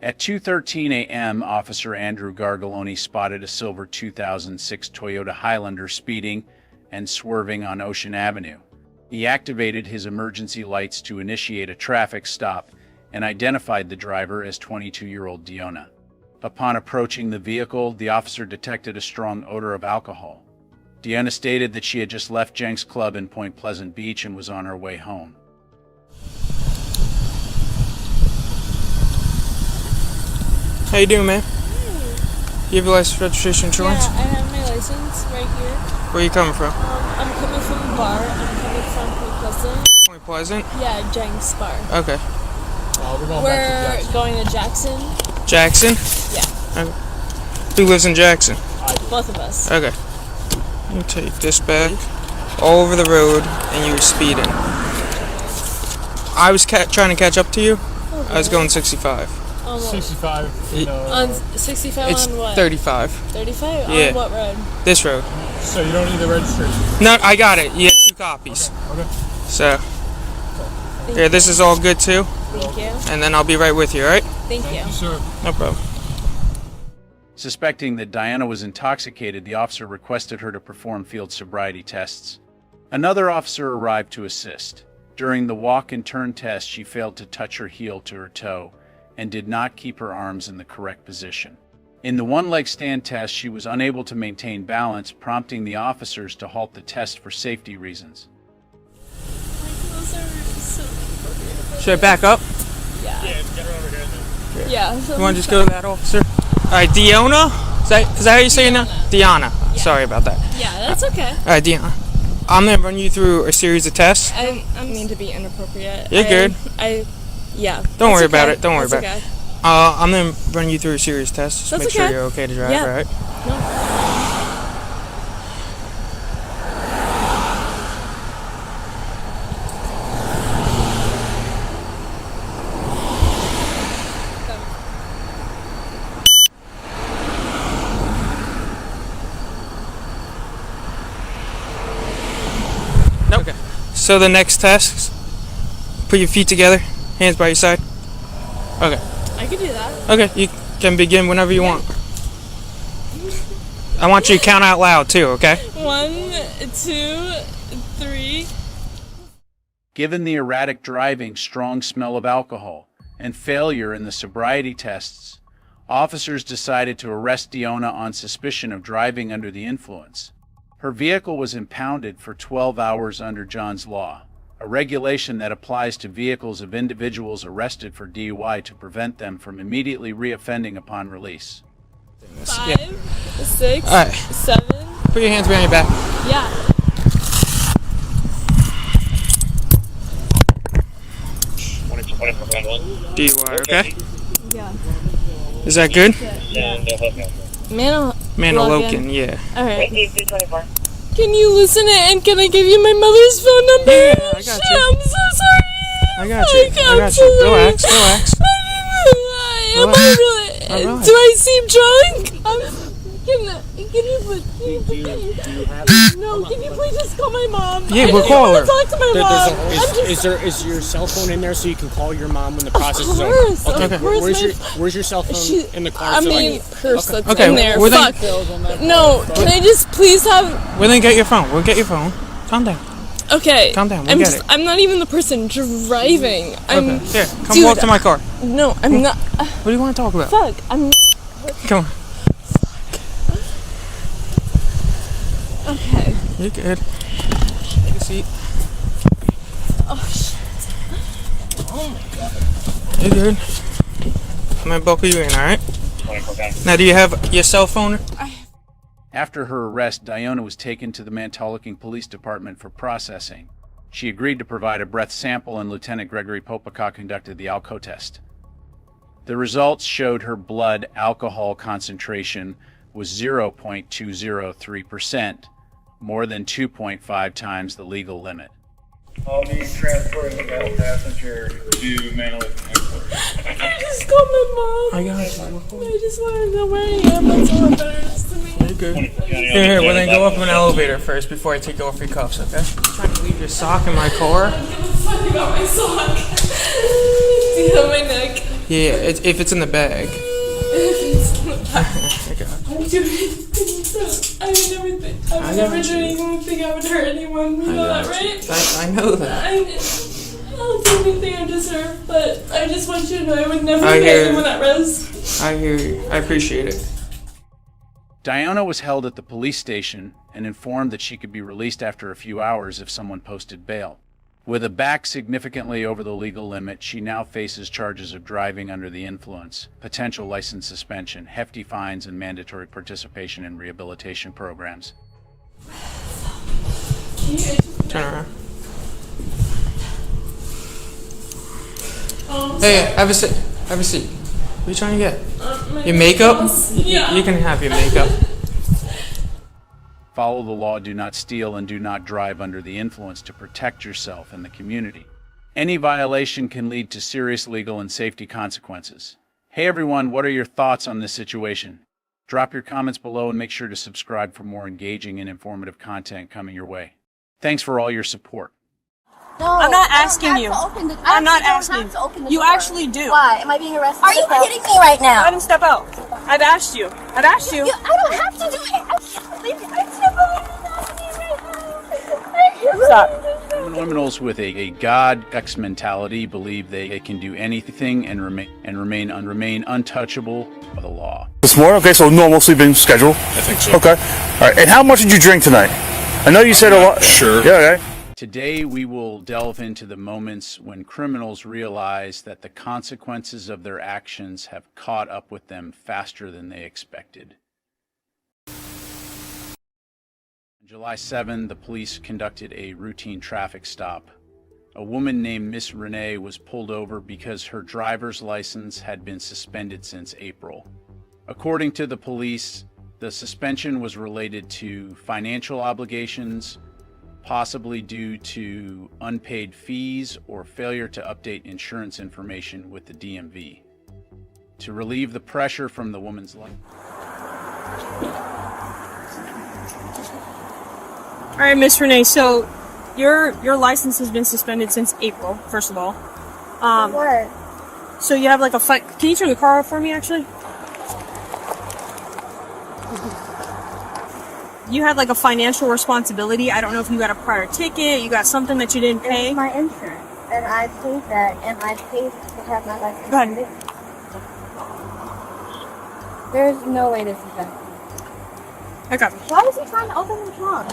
At 2:13 a.m., Officer Andrew Gargaloni spotted a silver 2006 Toyota Highlander speeding and swerving on Ocean Avenue. He activated his emergency lights to initiate a traffic stop and identified the driver as 22-year-old Diona. Upon approaching the vehicle, the officer detected a strong odor of alcohol. Diona stated that she had just left Jenks Club in Point Pleasant Beach and was on her way home. How you doing, man? Hey. You have your license, registration, insurance? Yeah, I have my license right here. Where are you coming from? I'm coming from the bar. I'm coming from Point Pleasant. Point Pleasant? Yeah, Jenks Bar. Okay. We're going to Jackson. Jackson? Yeah. Okay. Who lives in Jackson? Both of us. Okay. You take this back all over the road and you were speeding. I was trying to catch up to you. Okay. I was going 65. 65. On 65 it's on what? 35. 35? Yeah. On what road? This road. So you don't need the registration? No, I got it. You had 2 copies. Okay. So, yeah, this is all good too. Thank you. And then I'll be right with you, alright? Thank you. Sir. No problem. Suspecting that Diana was intoxicated, the officer requested her to perform field sobriety tests. Another officer arrived to assist. During the walk and turn test, she failed to touch her heel to her toe and did not keep her arms in the correct position. In the one-leg stand test, she was unable to maintain balance, prompting the officers to halt the test for safety reasons. Should I back up? Yeah. Yeah, get her over here then. Yeah. You want to just go to that officer? Alright, Diona? Is that how you say it now? Diana. Yeah. Sorry about that. Yeah, that's okay. Alright, Diana. I'm going to run you through a series of tests. I mean to be inappropriate. You're good. Yeah. Don't worry about it. Don't worry about it. I'm going to run you through a series of tests. Just make sure you're okay to drive, yeah. alright? No. So the next test, put your feet together, hands by your side. Okay. I can do that. Okay, you can begin whenever you want. I want you to count out loud too, okay? 1, 2, 3. Given the erratic driving, strong smell of alcohol, and failure in the sobriety tests, officers decided to arrest Deonna on suspicion of driving under the influence. Her vehicle was impounded for 12 hours under John's Law, a regulation that applies to vehicles of individuals arrested for DUI to prevent them from immediately reoffending upon release. 5, 6, All right. 7. Put your hands behind your back. Yeah. DUI, okay? Yeah. Is that good? Manalokin, yeah. Alright. Can you listen and can I give you my mother's phone number? Yeah, I got you. I'm so sorry. I got you. I got you. Relax, relax. Relax. Do I seem drunk? Can you please? No, can you please just call my mom? Yeah, we'll I call her. want to talk to my mom. Is your cell phone in there so you can call your mom when the process is over? Of Okay. course. Where's your cell phone in the car? I mean, purse that's Okay, in there. well then- Fuck. No, can I just please have? Well, then get your phone. We'll get your phone. Calm down. Okay. Calm down. We'll get it. I'm not even the person driving. Okay. Here, come walk to my car. No, I'm not. What do you want to talk about? Fuck. Come on. Okay. You're good. Take a seat. Oh shit. Oh my god. You're good. I'm gonna buckle you in, alright? Now, do you have your cell phone? After her arrest, Deonna was taken to the Mantalooking Police Department for processing. She agreed to provide a breath sample, and Lieutenant Gregory Popica conducted the alco test. The results showed her blood alcohol concentration was 0.203%, more than 2.5 times the legal limit. All needs transporting the male passenger to Mantalooking Airport. I just called my mom. I got you. I just want to know where I am. That's all that matters to me. You're good. Here, well then go up an elevator first before I take off your cuffs, okay? I'm trying to leave your sock in my car. I don't give a fuck about my sock. Do you have my neck? Yeah, if it's in the bag. I would do anything. I would never think. I would never do anything. I would hurt anyone. You know that, right? I know that. I'll do anything I deserve, but I just want you to know I would never I put hear anyone at risk. I hear you. I appreciate it. Deonna was held at the police station and informed that she could be released after a few hours if someone posted bail. With a back significantly over the legal limit, she now faces charges of driving under the influence, potential license suspension, hefty fines, and mandatory participation in rehabilitation programs. Turn around. Hey, have a seat. Have a seat. What are you trying to get? Your makeup? Yeah. You can have your makeup. Follow the law, do not steal, and do not drive under the influence to protect yourself and the community. Any violation can lead to serious legal and safety consequences. Hey everyone, what are your thoughts on this situation? Drop your comments below and make sure to subscribe for more engaging and informative content coming your way. Thanks for all your support. No, I'm not asking you. I'm not asking you. You actually do. Why? Am I being arrested? Are you kidding me right now? Go ahead and step out. I've asked you. I've asked you. I don't have to do it. Stop. Criminals with a God-X mentality believe they can do anything and remain untouchable by the law. This morning? Okay, so normal sleeping schedule. I think so. Okay. All right. And how much did you drink tonight? I know you said a lot. Sure. Yeah, okay. Today we will delve into the moments when criminals realize that the consequences of their actions have caught up with them faster than they expected. On July 7, the police conducted a routine traffic stop. A woman named Miss Renee was pulled over because her driver's license had been suspended since April. According to the police, the suspension was related to financial obligations, possibly due to unpaid fees or failure to update insurance information with the DMV. To relieve the pressure from the woman's life. All right, Miss Renee. So Your license has been suspended since April. First of all. What? So you have like a Can you turn the car off for me, actually? You have like a financial responsibility. I don't know if you got a prior ticket, you got something that you didn't pay. It's my insurance, and I paid that, and I paid to have my license. Go ahead. There's no way this is that. Okay. Why is he trying to open the trunk?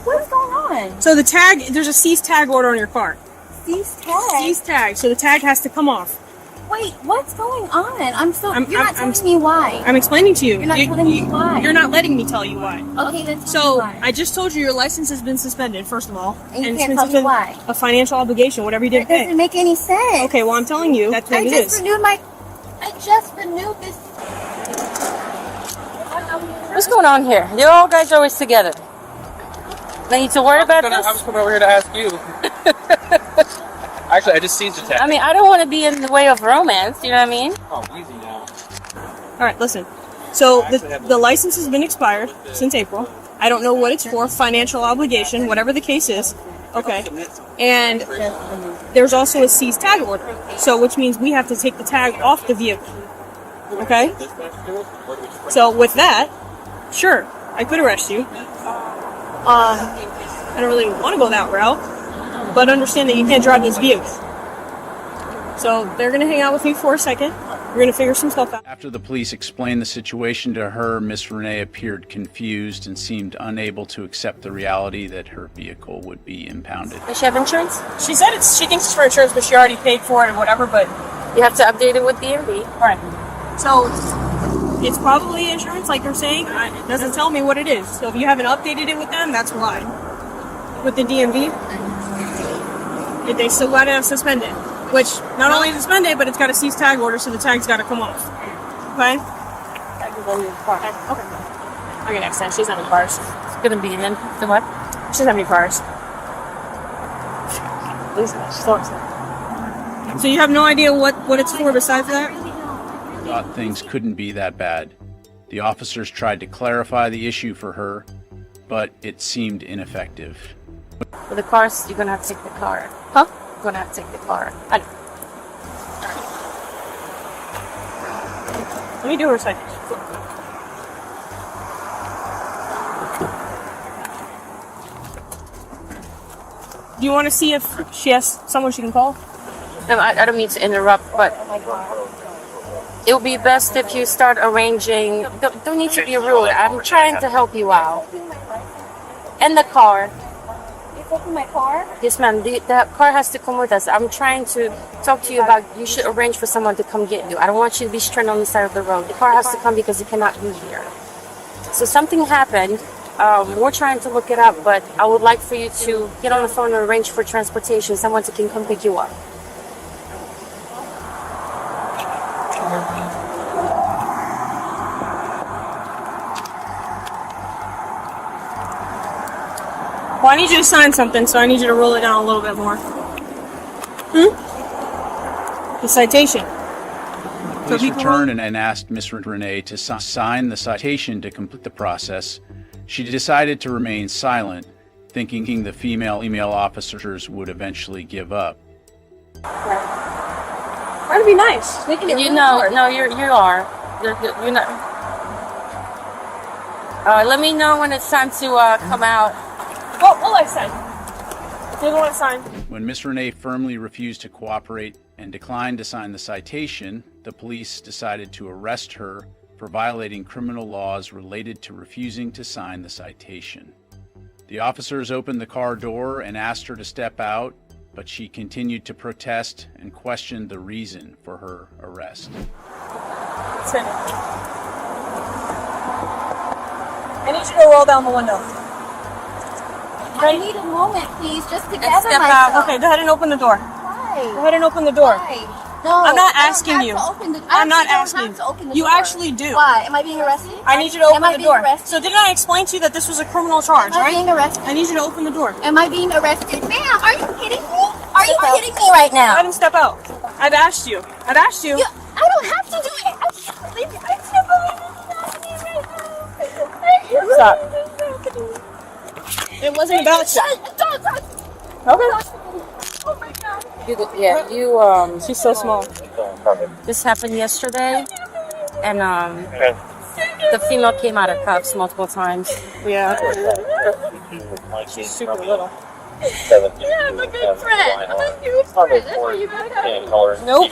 What is going on? So the tag, there's a cease tag order on your car. Cease tag? Cease tag. So the tag has to come off. Wait, what's going on? You're not telling me why. I'm explaining to you. You're not telling me why. You're not letting me tell you why. Okay, then So I just told you your license has been suspended, first of all. And you it's can't been tell me suspended- why. A financial obligation, whatever you didn't That pay. doesn't make any sense. Okay, well I'm telling you, that's what it is. I just renewed this. What's going on here? You all guys are always together. They need to worry about I this? was coming over here to ask you. Actually, I just seized the tag. I mean, I don't want to be in the way of romance, you know what I mean? Oh, easy now. Alright, listen. So the license has been expired since April. I don't know what it's for, financial obligation, whatever the case is. Okay. And there's also a cease tag order. So which means we have to take the tag off the vehicle. Okay? So with that, sure, I could arrest you. I don't really want to go that route, but understand that you can't drive this vehicle. So they're going to hang out with you for a second. We're going to figure some stuff out. After the police explained the situation to her, Miss Renee appeared confused and seemed unable to accept the reality that her vehicle would be impounded. Does she have insurance? She said she thinks it's for insurance, but she already paid for it or whatever, but... You have to update it with DMV. Alright. So, it's probably insurance, like you're saying. It doesn't tell me what it is. So if you haven't updated it with them, that's why. With the DMV, they still got to suspend it. Which, not only is it suspended, but it's got a cease tag order, so the tag's got to come off. Okay? Okay. Okay, next time. She's not in cars. It's going to be in the what? She doesn't have any cars. So you have no idea what it's for besides that? Thought things couldn't be that bad. The officers tried to clarify the issue for her, but it seemed ineffective. For the cars, you're going to have to take the car. Huh? You're going to have to take the car. I know. Let me do her citation. Do you want to see if she has someone she can call? No, I don't mean to interrupt, but it would be best if you start arranging. Don't need to be rude. I'm trying to help you out. And the car. You're taking my car? Yes, ma'am. The car has to come with us. I'm trying to talk to you about you should arrange for someone to come get you. I don't want you to be stranded on the side of the road. The car has to come because you cannot be here. So something happened. We're trying to look it up, but I would like for you to get on the phone and arrange for transportation. Someone can come pick you up. Well, I need you to sign something, so I need you to roll it down a little bit more. The citation. Police returned and asked Miss Renee to sign the citation to complete the process. She decided to remain silent, thinking the female email officers would eventually give up. Try to be nice. Making it You really know, hard. no, you are. You're not. Let me know when it's time to come out. What will I sign? If you don't want to sign. When Miss Renee firmly refused to cooperate and declined to sign the citation, the police decided to arrest her for violating criminal laws related to refusing to sign the citation. The officers opened the car door and asked her to step out, but she continued to protest and questioned the reason for her arrest. Spin it. I need you to roll down the window. I need a moment, please, just to And gather step myself. out. Okay, go ahead and open the door. Why? Go ahead and open the door. Why? No, I'm not I don't asking have you. to open the- I'm not I actually asking. don't have to open the You door. actually do. Why? Am I being arrested? I need you to open Am I the being door. arrested? So didn't I explain to you that this was a criminal charge, Am I right? being arrested? I need you to open the door. Am I being arrested? Ma'am, are you kidding me? Are you kidding me right Go now? ahead and step out. I've asked you. I've asked you. I don't have to do it. I can't believe it. I can't believe it's happening right now. Stop. It wasn't about you. Okay. Oh my God. She's so small. This happened yesterday, and the female came out of cuffs multiple times. Yeah. She's super little. Yeah, I'm a good friend. I'm a huge friend. That's why you got it. Nope,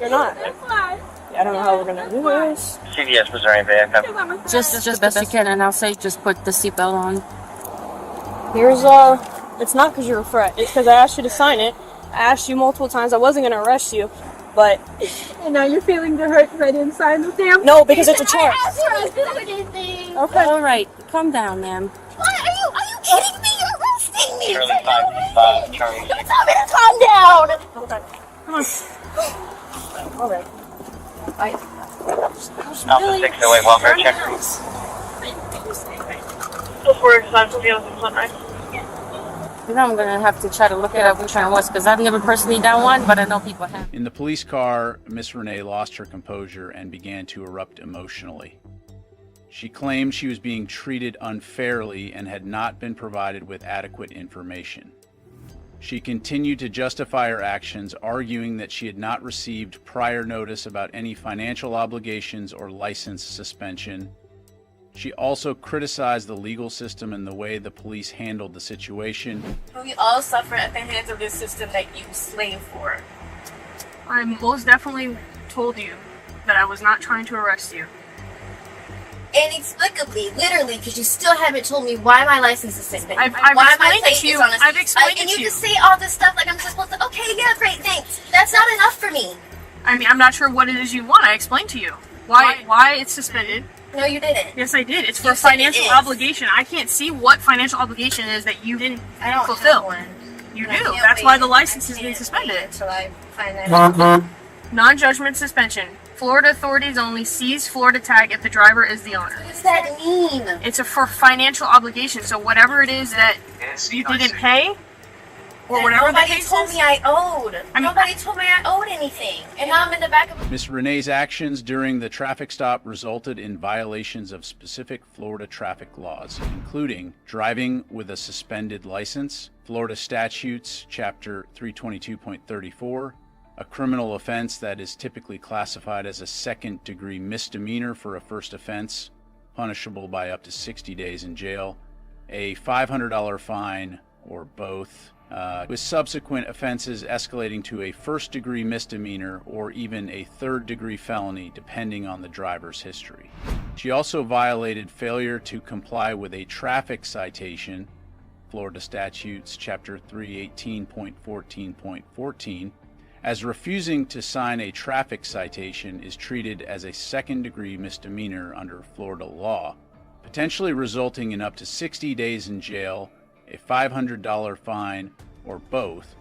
you're not. I don't know how we're gonna do this. CVS Missouri backup. Just best you can, and I'll say just put the seatbelt on. Here's it's not because you're a threat. It's because I asked you to sign it. I asked you multiple times. I wasn't gonna arrest you, but. And now you're feeling the hurt because I didn't sign the damn. No, because it's a charge. I asked you to do anything. Okay. All right, calm down, ma'am. What? Are you kidding me? You're arresting me. Charlie 5, Charlie. You tell me to calm down. Okay. Come on. All right. Alpha 608 welfare check. Before I'm feeling sunrise. You know, I'm gonna have to try to look it up which one it was because I've never personally done one, but I know people have. In the police car, Miss Renee lost her composure and began to erupt emotionally. She claimed she was being treated unfairly and had not been provided with adequate information. She continued to justify her actions, arguing that she had not received prior notice about any financial obligations or license suspension. She also criticized the legal system and the way the police handled the situation. We all suffer at the hands of this system that you slave for. I most definitely told you that I was not trying to arrest you. Inexplicably, literally, because you still haven't told me why my license is suspended. I've why my explained plate it to you. is on this. I've explained it and to you you. just say all this stuff like I'm just supposed to. Okay, yeah, great, thanks. That's not enough for me. I mean, I'm not sure what it is you want. I explained to you why it's suspended. No, you didn't. Yes, I did. It's for You said financial it is. obligation. I can't see what financial obligation is that you didn't fulfill. You And I do. can't That's wait why the license has been to suspended. until I find that out. Non-judgment suspension. Florida authorities only seize Florida tag if the driver is the owner. What does that mean? It's for financial obligation. So whatever it is that you didn't pay, or whatever the Nobody case told is. me I owed. Nobody told me I owed anything. And now I'm in the back of. Miss Renee's actions during the traffic stop resulted in violations of specific Florida traffic laws, including driving with a suspended license, Florida statutes, Chapter 322.34, a criminal offense that is typically classified as a second-degree misdemeanor for a first offense, punishable by up to 60 days in jail, a $500 fine, or both, with subsequent offenses escalating to a first-degree misdemeanor or even a third-degree felony, depending on the driver's history. She also violated failure to comply with a traffic citation, Florida Statutes, Chapter 318.14.14, as refusing to sign a traffic citation is treated as a second-degree misdemeanor under Florida law, potentially resulting in up to 60 days in jail, a $500 fine, or both,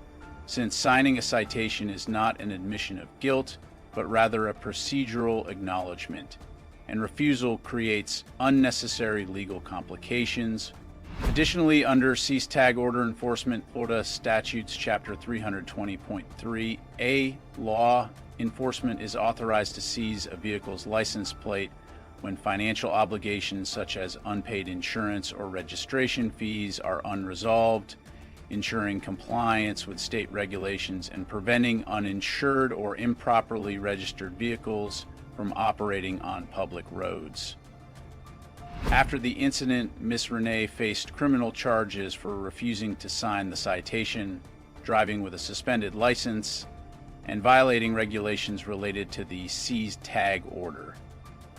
since signing a citation is not an admission of guilt, but rather a procedural acknowledgement, and refusal creates unnecessary legal complications. Additionally, under Cease Tag Order Enforcement, Florida Statutes Chapter 320.3a, law enforcement is authorized to seize a vehicle's license plate when financial obligations such as unpaid insurance or registration fees are unresolved, ensuring compliance with state regulations and preventing uninsured or improperly registered vehicles from operating on public roads. After the incident, Miss Renee faced criminal charges for refusing to sign the citation, driving with a suspended license, and violating regulations related to the seized tag order.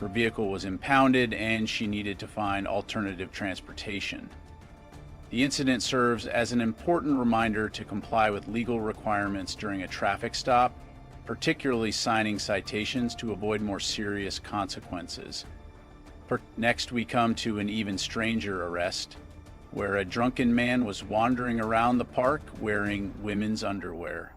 Her vehicle was impounded and she needed to find alternative transportation. The incident serves as an important reminder to comply with legal requirements during a traffic stop, particularly signing citations to avoid more serious consequences. Next, we come to an even stranger arrest, where a drunken man was wandering around the park wearing women's underwear.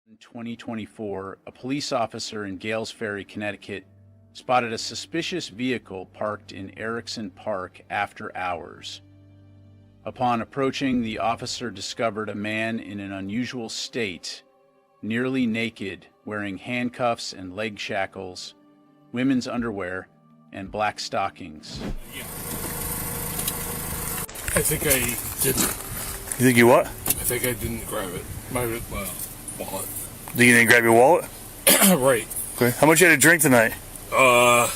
In 2024, a police officer in Gales Ferry, Connecticut, spotted a suspicious vehicle parked in Erickson Park after hours. Upon approaching, the officer discovered a man in an unusual state, nearly naked, wearing handcuffs and leg shackles, women's underwear, and black stockings. I think I didn't. You think you what? I think I didn't grab it. My wallet. You didn't grab your wallet? Right. Okay. How much you had to drink tonight? I'm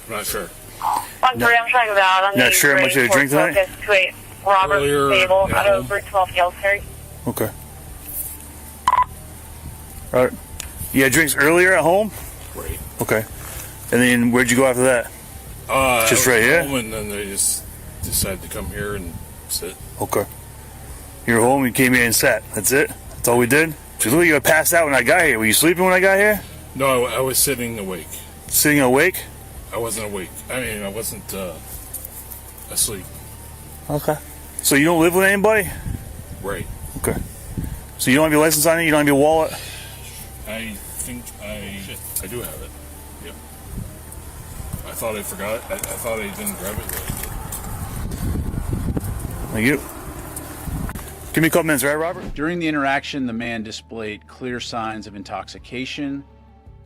not sure. I'm sorry, I'm trying to out on Not sure how much you had to drink tonight? To a Robert Earlier Stable at out of home. Route 12 Galsbury. Okay. All right. You had drinks earlier at home? Right. Okay. And then where'd you go after that? Just right here? Home, and then they just decided to come here and sit. Okay. You were home, you came here and sat. That's it? That's all we did? You look like you were passed out when I got here. Were you sleeping when I got here? No, I was sitting awake. Sitting awake? I wasn't awake. I mean, I wasn't asleep. Okay. So you don't live with anybody? Right. Okay. So you don't have your license on you? You don't have your wallet? I think I do have it. Yep. I thought I forgot it. I thought I didn't grab it. Thank you. Give me a couple minutes, right, Robert? During the interaction, the man displayed clear signs of intoxication.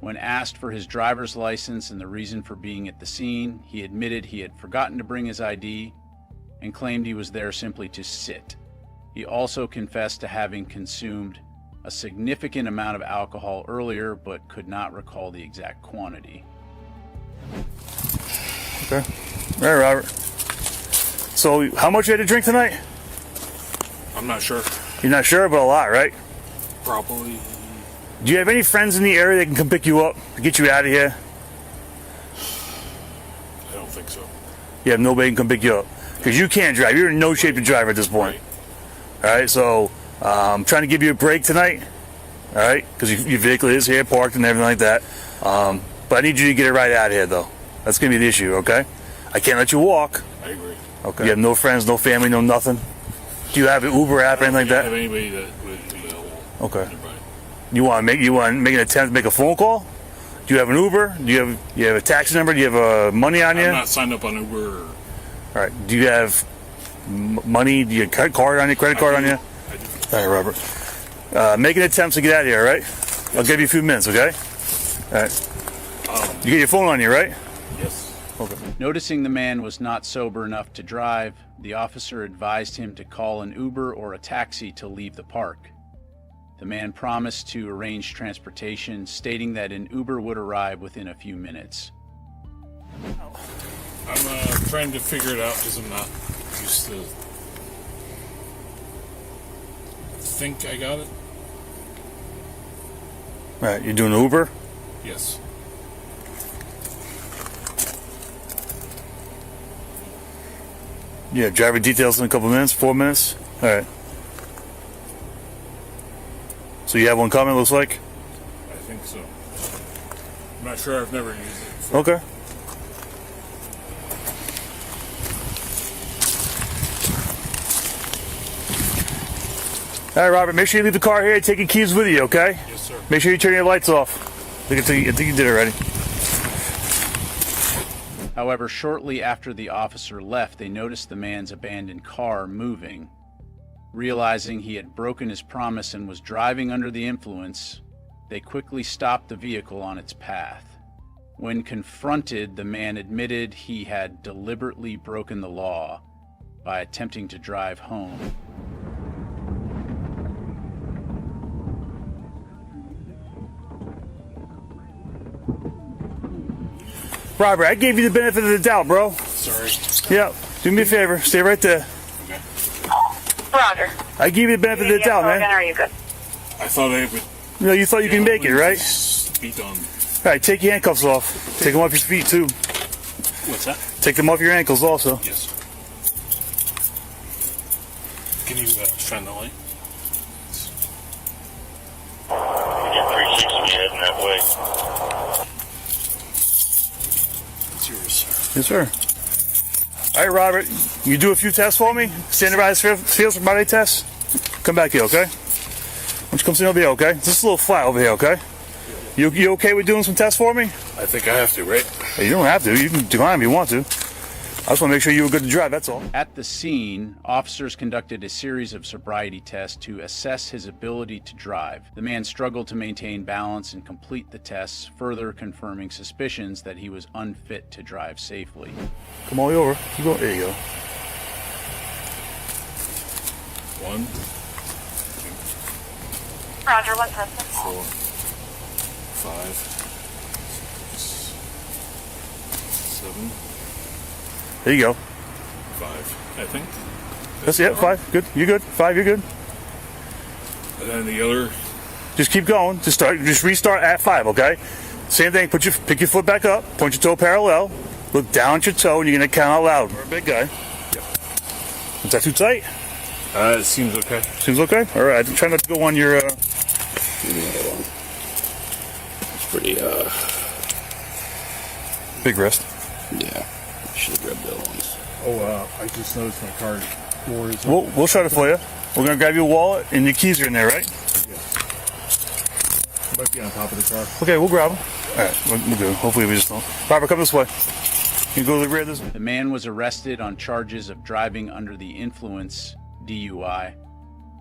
When asked for his driver's license and the reason for being at the scene, he admitted he had forgotten to bring his ID and claimed he was there simply to sit. He also confessed to having consumed a significant amount of alcohol earlier, but could not recall the exact quantity. Okay. All right, Robert. So how much you had to drink tonight? I'm not sure. You're not sure, but a lot, right? Probably. Do you have any friends in the area that can come pick you up to get you out of here? I don't think so. You have nobody can come pick you up because you can't drive. You're in no shape to drive at this point. All right, so I'm trying to give you a break tonight. All right, because your vehicle is here parked and everything like that. But I need you to get it right out of here, though. That's gonna be the issue, okay? I can't let you walk. I agree. Okay. You have no friends, no family, no nothing. Do you have an Uber app or anything like that? I don't have anybody that would be available. Okay. You want to make an attempt to make a phone call? Do you have an Uber? Do you have a taxi number? Do you have money on you? I'm not signed up on Uber. All right. Do you have money? Do you have a card on you? Credit card on you? I do. All right, Robert. Make an attempt to get out of here. All right. I'll give you a few minutes. Okay. All right. You get your phone on you, right? Yes. Okay. Noticing the man was not sober enough to drive, the officer advised him to call an Uber or a taxi to leave the park. The man promised to arrange transportation, stating that an Uber would arrive within a few minutes. I'm trying to figure it out because I'm not used to. I think I got it. All right. You're doing Uber? Yes. Yeah. Driver details in a couple minutes. 4 minutes. All right. So you have one coming, looks like? I think so. I'm not sure. I've never used it before. Okay. All right, Robert, make sure you leave the car here and take your keys with you, okay? Yes, sir. Make sure you turn your lights off. I think you did it already. However, shortly after the officer left, they noticed the man's abandoned car moving. Realizing he had broken his promise and was driving under the influence, they quickly stopped the vehicle on its path. When confronted, the man admitted he had deliberately broken the law by attempting to drive home. Robert, I gave you the benefit of the doubt, bro. Sorry. Yeah, do me a favor. Stay right there. Okay. Roger. I gave you the benefit of the doubt, man. Are you good? I thought I would. No, you thought you can make it, right? Be done. All right, take your handcuffs off. Take them off your feet, too. What's that? Take them off your ankles, also. Yes. Can you shine the light? 360 heading that way. It's yours. Yes, sir. All right, Robert, you do a few tests for me? Standardized field sobriety tests? Come back here, okay? Why don't you come sit over here, okay? Just a little flat over here, okay? You okay with doing some tests for me? I think I have to, right? Hey, you don't have to. You can decline if you want to. I just want to make sure you were good to drive, that's all. At the scene, officers conducted a series of sobriety tests to assess his ability to drive. The man struggled to maintain balance and complete the tests, further confirming suspicions that he was unfit to drive safely. Come all the way over. You go. There you go. 1, Roger, 1 suspect. 4, 5, 6, 7. There you go. 5, I think. That's it. 5. Good. You're good. 5. You're good. And then the other. Just keep going. Just restart at 5. Okay. Same thing. Pick your foot back up. Point your toe parallel. Look down at your toe, and you're gonna count out loud. You're a big guy. Yep. Is that too tight? It seems okay. Seems okay. All right. Try not to go on your. It's pretty big wrist. Yeah. Should have grabbed the other ones. Oh, I just noticed my car door is. We'll shut it for you. We're gonna grab your wallet and your keys are in there, right? Yeah. Might be on top of the car. Okay, we'll grab them. All right, we'll do. Hopefully we just don't. Robert, come this way. You go to the rear of this. The man was arrested on charges of driving under the influence, DUI.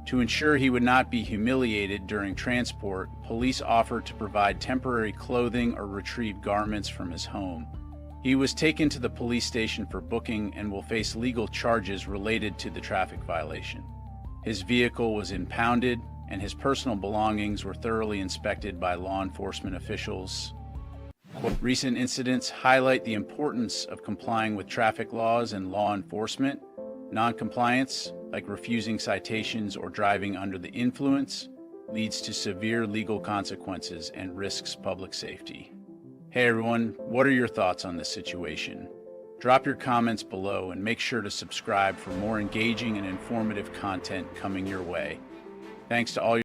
To ensure he would not be humiliated during transport, police offered to provide temporary clothing or retrieve garments from his home. He was taken to the police station for booking and will face legal charges related to the traffic violation. His vehicle was impounded and his personal belongings were thoroughly inspected by law enforcement officials. Recent incidents highlight the importance of complying with traffic laws and law enforcement. Non-compliance, like refusing citations or driving under the influence, leads to severe legal consequences and risks public safety. Hey everyone, what are your thoughts on this situation? Drop your comments below and make sure to subscribe for more engaging and informative content coming your way. Thanks to all your